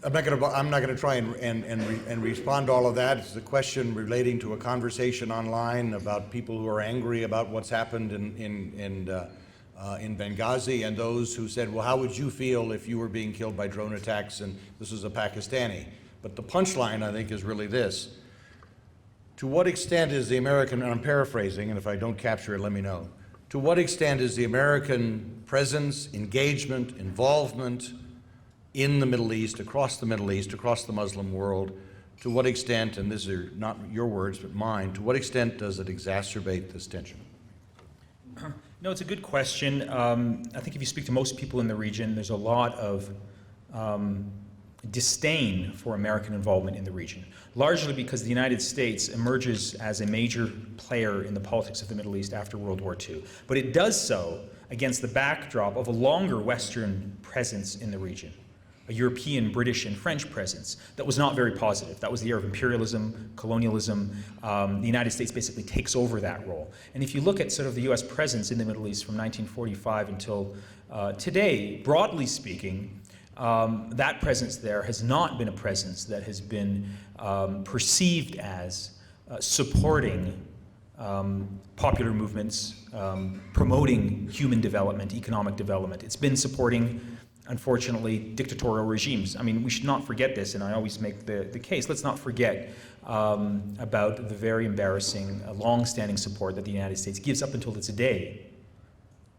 I'm not going to try and respond to all of that. It's a question relating to a conversation online about people who are angry about what's happened in Benghazi, and those who said, well, how would you feel if you were being killed by drone attacks and this was a Pakistani? But the punchline, I think, is really this. To what extent is the American, and I'm paraphrasing, and if I don't capture it, let me know. To what extent is the American presence, engagement, involvement in the Middle East, across the Muslim world, to what extent, and these are not your words but mine, to what extent does it exacerbate this tension? No, it's a good question. I think if you speak to most people in the region, there's a lot of disdain for American involvement in the region, largely because the United States emerges as a major player in the politics of the Middle East after World War II. But it does so against the backdrop of a longer Western presence in the region, a European, British, and French presence that was not very positive. That was the era of imperialism, colonialism. The United States basically takes over that role. And if you look at sort of the US presence in the Middle East from 1945 until today, broadly speaking, that presence there has not been a presence that has been perceived as supporting popular movements, promoting human development, economic development. It's been supporting, unfortunately, dictatorial regimes. I mean, we should not forget this, and I always make the case. Let's not forget about the very embarrassing, long-standing support that the United States gives up until today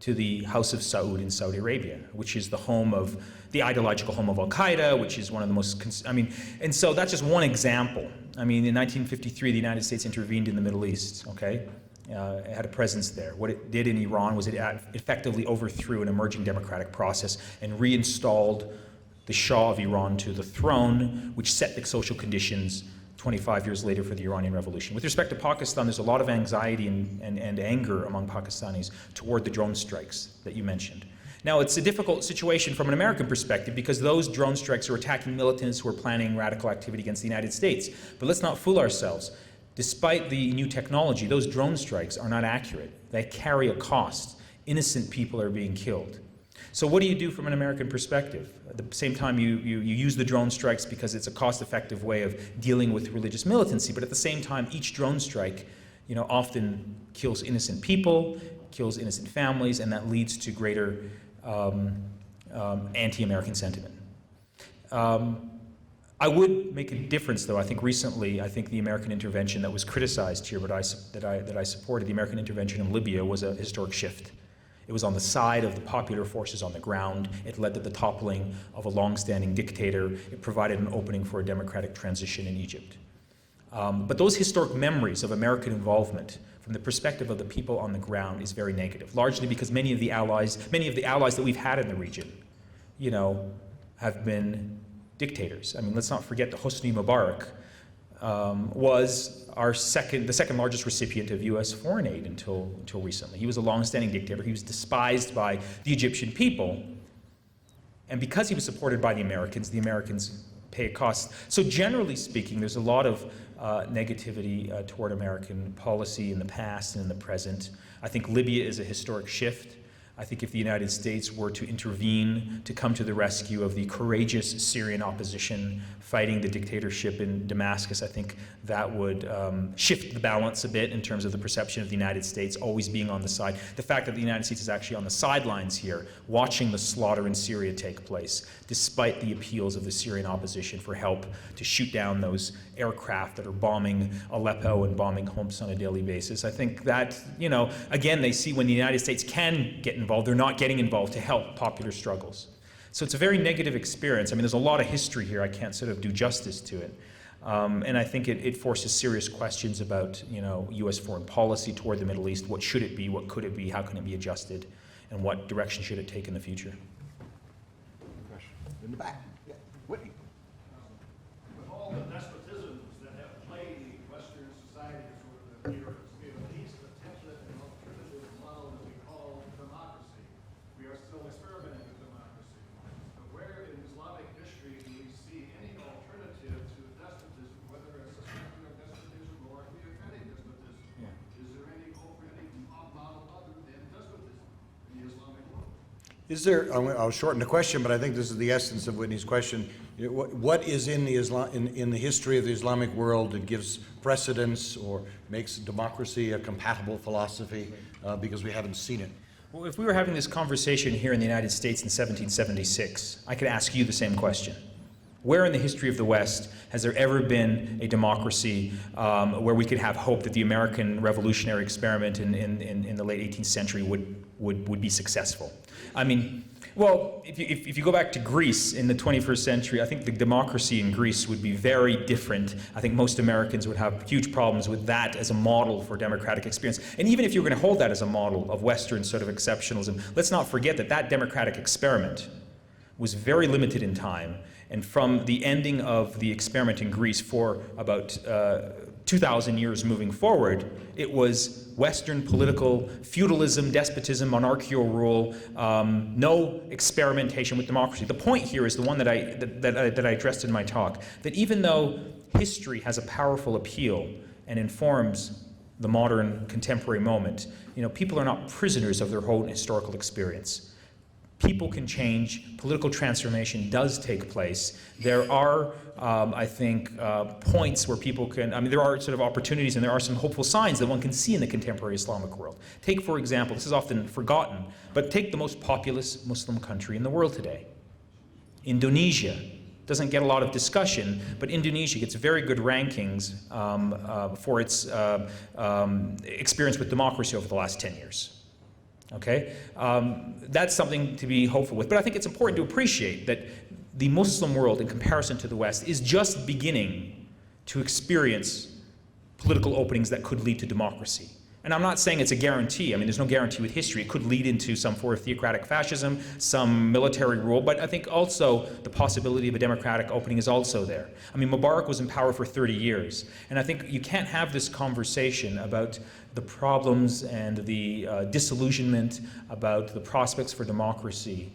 to the House of Saud in Saudi Arabia, which is the home of, the ideological home of Al-Qaeda, which is one of the most, and so that's just one example. I mean, in 1953, the United States intervened in the Middle East, okay? It had a presence there. What it did in Iran was it effectively overthrew an emerging democratic process and reinstalled the Shah of Iran to the throne, which set the social conditions 25 years later for the Iranian Revolution. With respect to Pakistan, there's a lot of anxiety and anger among Pakistanis toward the drone strikes that you mentioned. Now, it's a difficult situation from an American perspective because those drone strikes are attacking militants who are planning radical activity against the United States. But let's not fool ourselves. Despite the new technology, those drone strikes are not accurate. They carry a cost. Innocent people are being killed. So what do you do from an American perspective? At the same time, you use the drone strikes because it's a cost-effective way of dealing with religious militancy, but at the same time, each drone strike, often kills innocent people, kills innocent families, and that leads to greater anti-American sentiment. I would make a difference, though. I think recently, the American intervention that was criticized here, but that I supported, the American intervention in Libya, was a historic shift. It was on the side of the popular forces on the ground. It led to the toppling of a long-standing dictator. It provided an opening for a democratic transition in Egypt. But those historic memories of American involvement from the perspective of the people on the ground is very negative, largely because many of the allies that we've had in the region, have been dictators. I mean, let's not forget that Hosni Mubarak was the second largest recipient of U.S. foreign aid until recently. He was a long-standing dictator. He was despised by the Egyptian people. And because he was supported by the Americans pay a cost. So generally speaking, there's a lot of negativity toward American policy in the past and in the present. I think Libya is a historic shift. I think if the United States were to intervene to come to the rescue of the courageous Syrian opposition fighting the dictatorship in Damascus, I think that would shift the balance a bit in terms of the perception of the United States always being on the side. The fact that the United States is actually on the sidelines here, watching the slaughter in Syria take place, despite the appeals of the Syrian opposition for help to shoot down those aircraft that are bombing Aleppo and bombing Homs on a daily basis. I think that, again, they see when the United States can get involved, they're not getting involved to help popular struggles. So it's a very negative experience. I mean, there's a lot of history here. I can't sort of do justice to it. And I think it forces serious questions about, U.S. foreign policy toward the Middle East. What should it be? What could it be? How can it be adjusted? And what direction should it take in the future? In the back. Yeah. Whitney. With all the despotisms that have plagued Western society for the years, we have at least attempted an alternative model that we call democracy. We are still experimenting with democracy. But where in Islamic history do we see any alternative to despotism, whether it's a spectrum of despotism or theocratic despotism? Yeah. Is there any hope for any model other than despotism in the Islamic world? Is there, I'll shorten the question, but I think this is the essence of Whitney's question. What is in the in the history of the Islamic world that gives precedence or makes democracy a compatible philosophy? Because we haven't seen it. Well, if we were having this conversation here in the United States in 1776, I could ask you the same question. Where in the history of the West has there ever been a democracy where we could have hope that the American revolutionary experiment in the late 18th century would be successful? I mean, well, if you go back to Greece in the 21st century, I think the democracy in Greece would be very different. I think most Americans would have huge problems with that as a model for democratic experience. And even if you're going to hold that as a model of Western sort of exceptionalism, let's not forget that that democratic experiment was very limited in time. And from the ending of the experiment in Greece for about 2,000 years moving forward, it was Western political feudalism, despotism, monarchical rule, no experimentation with democracy. The point here is the one that I addressed in my talk, that even though history has a powerful appeal and informs the modern contemporary moment, people are not prisoners of their own historical experience. People can change, political transformation does take place. There are, I think, points where people can, there are sort of opportunities and there are some hopeful signs that one can see in the contemporary Islamic world. Take, for example, this is often forgotten, but take the most populous Muslim country in the world today. Indonesia. Doesn't get a lot of discussion, but Indonesia gets very good rankings for its experience with democracy over the last 10 years. Okay? That's something to be hopeful with. But I think it's important to appreciate that the Muslim world, in comparison to the West, is just beginning to experience political openings that could lead to democracy. And I'm not saying it's a guarantee. There's no guarantee with history. It could lead into some form of theocratic fascism, some military rule, but I think also the possibility of a democratic opening is also there. Mubarak was in power for 30 years, and I think you can't have this conversation about the problems and the disillusionment about the prospects for democracy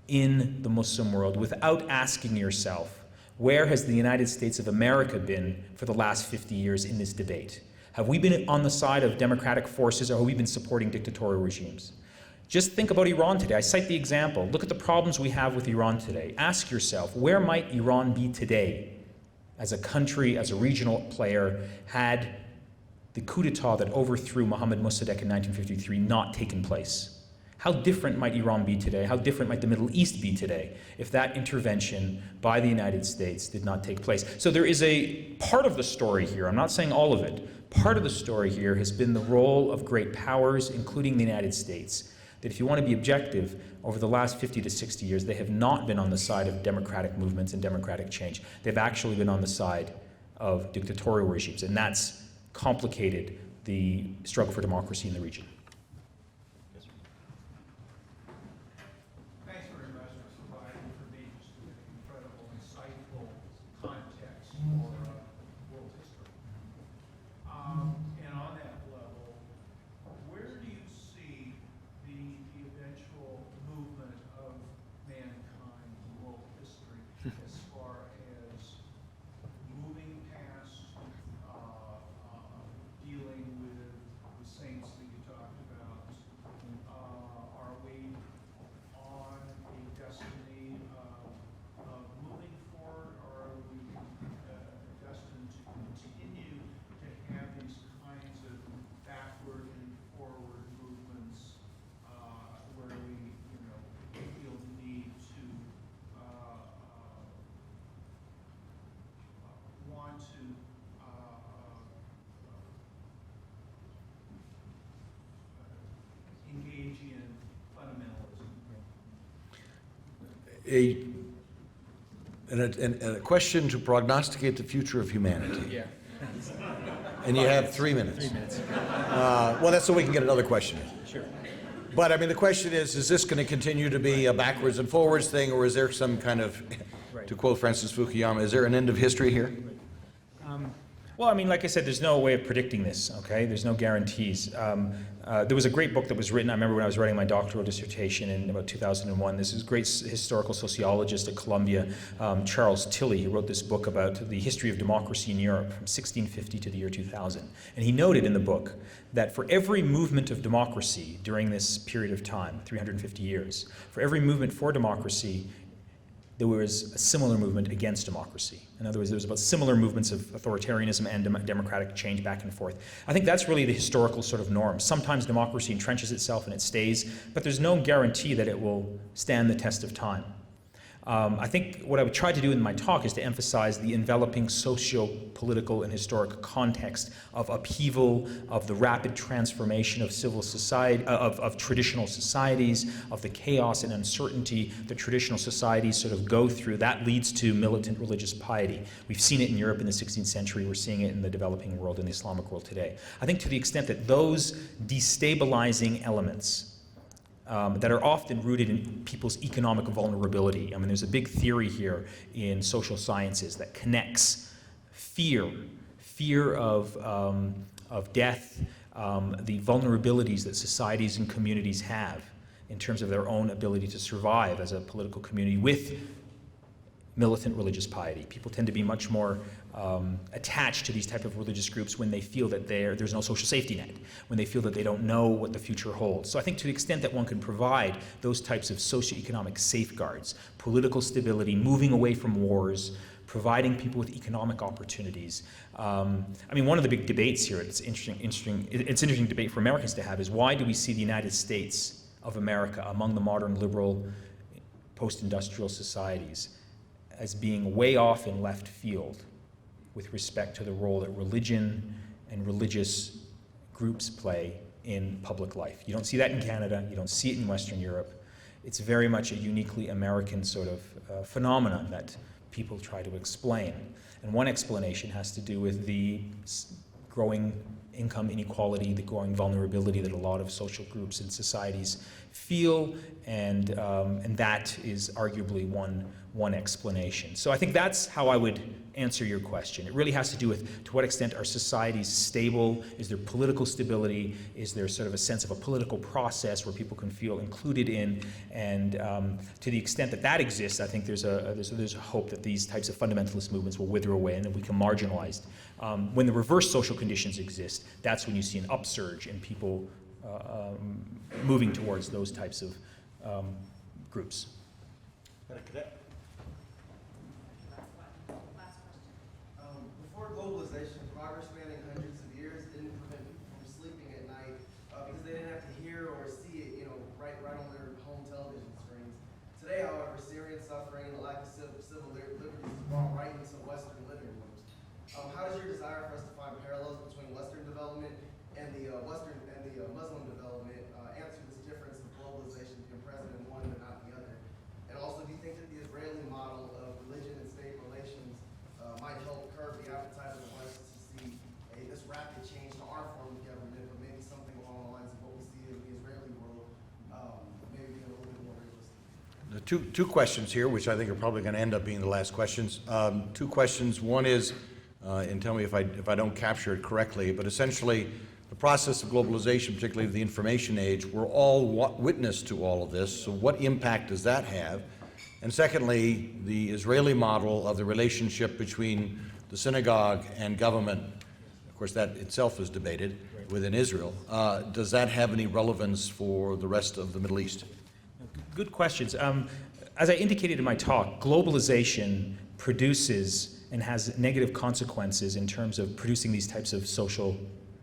in the Muslim world without asking yourself, where has the United States of America been for the last 50 years in this debate? Have we been on the side of democratic forces, or have we been supporting dictatorial regimes? Just think about Iran today. I cite the example. Look at the problems we have with Iran today. Ask yourself, where might Iran be today as a country, as a regional player, had the coup d'etat that overthrew Mohammad Mossadegh in 1953 not taken place? How different might Iran be today? How different might the Middle East be today if that intervention by the United States did not take place? So there is a part of the story here, I'm not saying all of it, part of the story here has been the role of great powers, including the United States, that if you want to be objective, over the last 50 to 60 years, they have not been on the side of democratic movements and democratic change. They've actually been on the side of dictatorial regimes, and that's complicated the struggle for democracy in the region. Thanks very much for providing for me just an incredible, insightful context for world history. And on that level, where do you see the eventual movement of mankind in world history as far as moving past dealing with the saints that you talked about? Are we on a destiny of moving forward, or are we destined to continue to have these kinds of backward and forward movements where we, feel the need to want to engage in fundamentalism? A question to prognosticate the future of humanity. Yeah. And you have 3 minutes. 3 minutes. Well, that's so we can get another question in. Sure. But the question is this going to continue to be a backwards and forwards thing, or is there some kind of, Right. to quote Francis Fukuyama, is there an end of history here? Well, like I said, there's no way of predicting this, okay? There's no guarantees. There was a great book that was written, I remember when I was writing my doctoral dissertation in about 2001. This is a great historical sociologist at Columbia, Charles Tilly. He wrote this book about the history of democracy in Europe from 1650 to the year 2000. And he noted in the book that for every movement of democracy during this period of time, 350 years, for every movement for democracy, there was a similar movement against democracy. In other words, there was about similar movements of authoritarianism and democratic change back and forth. I think that's really the historical sort of norm. Sometimes democracy entrenches itself and it stays, but there's no guarantee that it will stand the test of time. I think what I would try to do in my talk is to emphasize the enveloping socio-political and historic context of upheaval, of the rapid transformation of civil society, of traditional societies, of the chaos and uncertainty that traditional societies sort of go through. That leads to militant religious piety. We've seen it in Europe in the 16th century. We're seeing it in the developing world, in the Islamic world today. I think to the extent that those destabilizing elements that are often rooted in people's economic vulnerability. I mean, there's a big theory here in social sciences that connects fear of death, the vulnerabilities that societies and communities have in terms of their own ability to survive as a political community with militant religious piety. People tend to be much more attached to these type of religious groups when they feel that there's no social safety net, when they feel that they don't know what the future holds. So I think to the extent that one can provide those types of socioeconomic safeguards, political stability, moving away from wars, providing people with economic opportunities. I mean, one of the big debates here, it's an interesting debate for Americans to have, is why do we see the United States of America among the modern liberal post-industrial societies as being way off in left field with respect to the role that religion and religious groups play in public life. You don't see that in Canada, you don't see it in Western Europe. It's very much a uniquely American sort of phenomenon that people try to explain. And one explanation has to do with the growing income inequality, the growing vulnerability that a lot of social groups and societies feel, and that is arguably one explanation. So I think that's how I would answer your question. It really has to do with to what extent are societies stable? Is there political stability? Is there sort of a sense of a political process where people can feel included in? And to the extent that that exists, I think there's a hope that these types of fundamentalist movements will wither away and that we become marginalized. When the reverse social conditions exist, that's when you see an upsurge in people moving towards those types of groups. Before globalization, progress spanning hundreds of years didn't prevent people from sleeping at night because they didn't have to hear or see it, right on their home television screens. Today, however, Syrian suffering and the lack of civil liberties is brought right into Western living rooms. How does your desire for us to find parallels between Western development and the Muslim development answer this difference of globalization being present in one but not the other? And also, do you think that the Israeli model of religion and state relations might help curb the appetite of the West to see this rapid change to our form of government, but maybe something along the lines of what we see in the Israeli world, maybe being a little bit more realistic? Two questions here, which I think are probably going to end up being the last questions. Two questions. One is, and tell me if I don't capture it correctly, but essentially the process of globalization, particularly of the information age, we're all witness to all of this, so what impact does that have? And secondly, the Israeli model of the relationship between the synagogue and government, of course that itself is debated within Israel, does that have any relevance for the rest of the Middle East? Good questions. As I indicated in my talk, globalization produces and has negative consequences in terms of producing these types of social,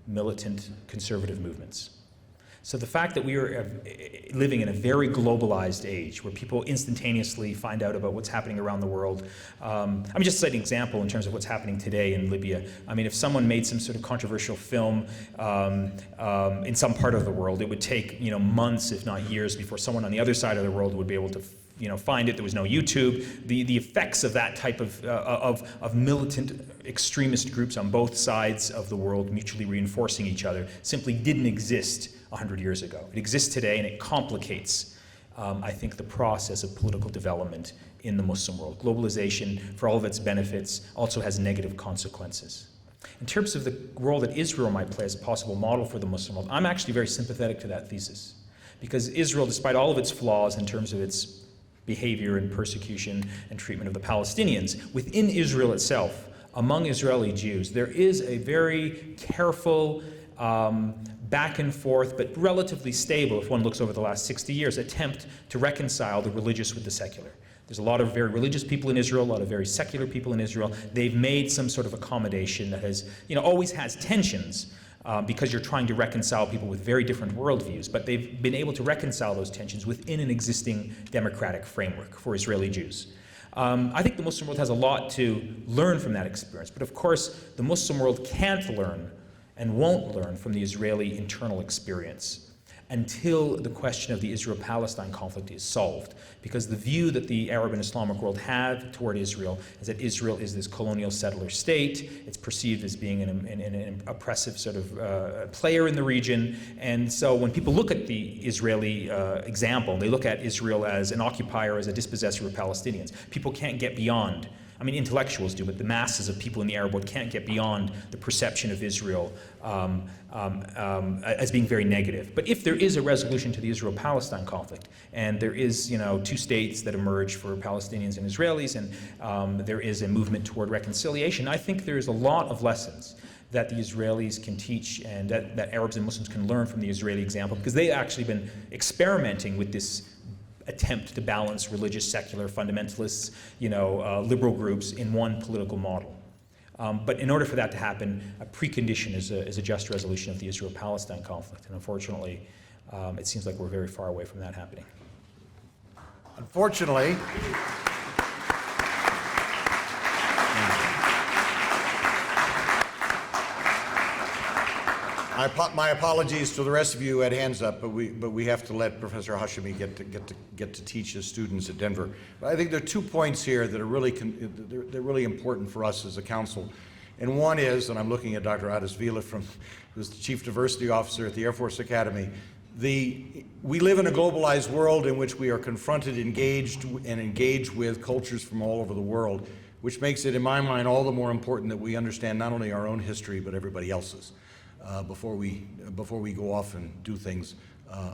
militant, conservative movements. So the fact that we are living in a very globalized age where people instantaneously find out about what's happening around the world. Just cite an example in terms of what's happening today in Libya. I mean, if someone made some sort of controversial film in some part of the world, it would take months, if not years, before someone on the other side of the world would be able to find it. There was no YouTube. The effects of that type of militant extremist groups on both sides of the world mutually reinforcing each other simply didn't exist 100 years ago. It exists today, and it complicates, I think, the process of political development in the Muslim world. Globalization, for all of its benefits, also has negative consequences. In terms of the role that Israel might play as a possible model for the Muslim world, I'm actually very sympathetic to that thesis. Because Israel, despite all of its flaws in terms of its behavior and persecution and treatment of the Palestinians, within Israel itself, among Israeli Jews, there is a very careful, back and forth, but relatively stable, if one looks over the last 60 years, attempt to reconcile the religious with the secular. There's a lot of very religious people in Israel, a lot of very secular people in Israel. They've made some sort of accommodation that has, always has tensions because you're trying to reconcile people with very different worldviews. But they've been able to reconcile those tensions within an existing democratic framework for Israeli Jews. I think the Muslim world has a lot to learn from that experience. But of course, the Muslim world can't learn and won't learn from the Israeli internal experience until the question of the Israel-Palestine conflict is solved. Because the view that the Arab and Islamic world have toward Israel is that Israel is this colonial settler state. It's perceived as being an oppressive sort of player in the region. And so when people look at the Israeli example, they look at Israel as an occupier, as a dispossessor of Palestinians. People can't get beyond, intellectuals do, but the masses of people in the Arab world can't get beyond the perception of Israel as being very negative. But if there is a resolution to the Israel-Palestine conflict, and there is, two states that emerge for Palestinians and Israelis, and there is a movement toward reconciliation, I think there is a lot of lessons that the Israelis can teach and that Arabs and Muslims can learn from the Israeli example, because they've actually been experimenting with this attempt to balance religious, secular, fundamentalists, liberal groups in one political model. But in order for that to happen, a precondition is a just resolution of the Israel-Palestine conflict. And unfortunately, it seems like we're very far away from that happening. Unfortunately, my apologies to the rest of you who had hands up, but we have to let Professor Hashemi get to teach his students at Denver. But I think there are 2 points here that are they're really important for us as a council. And one is, and I'm looking at Dr. Adis Vila, who's the Chief Diversity Officer at the Air Force Academy. We live in a globalized world in which we are confronted, engaged with cultures from all over the world, which makes it, in my mind, all the more important that we understand not only our own history, but everybody else's. Before we go off and do things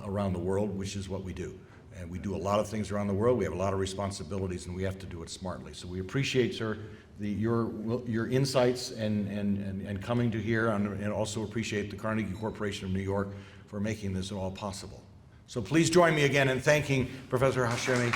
around the world, which is what we do. And we do a lot of things around the world. We have a lot of responsibilities, and we have to do it smartly. So we appreciate, sir, your insights and coming to here, and also appreciate the Carnegie Corporation of New York for making this all possible. So please join me again in thanking Professor Hashemi.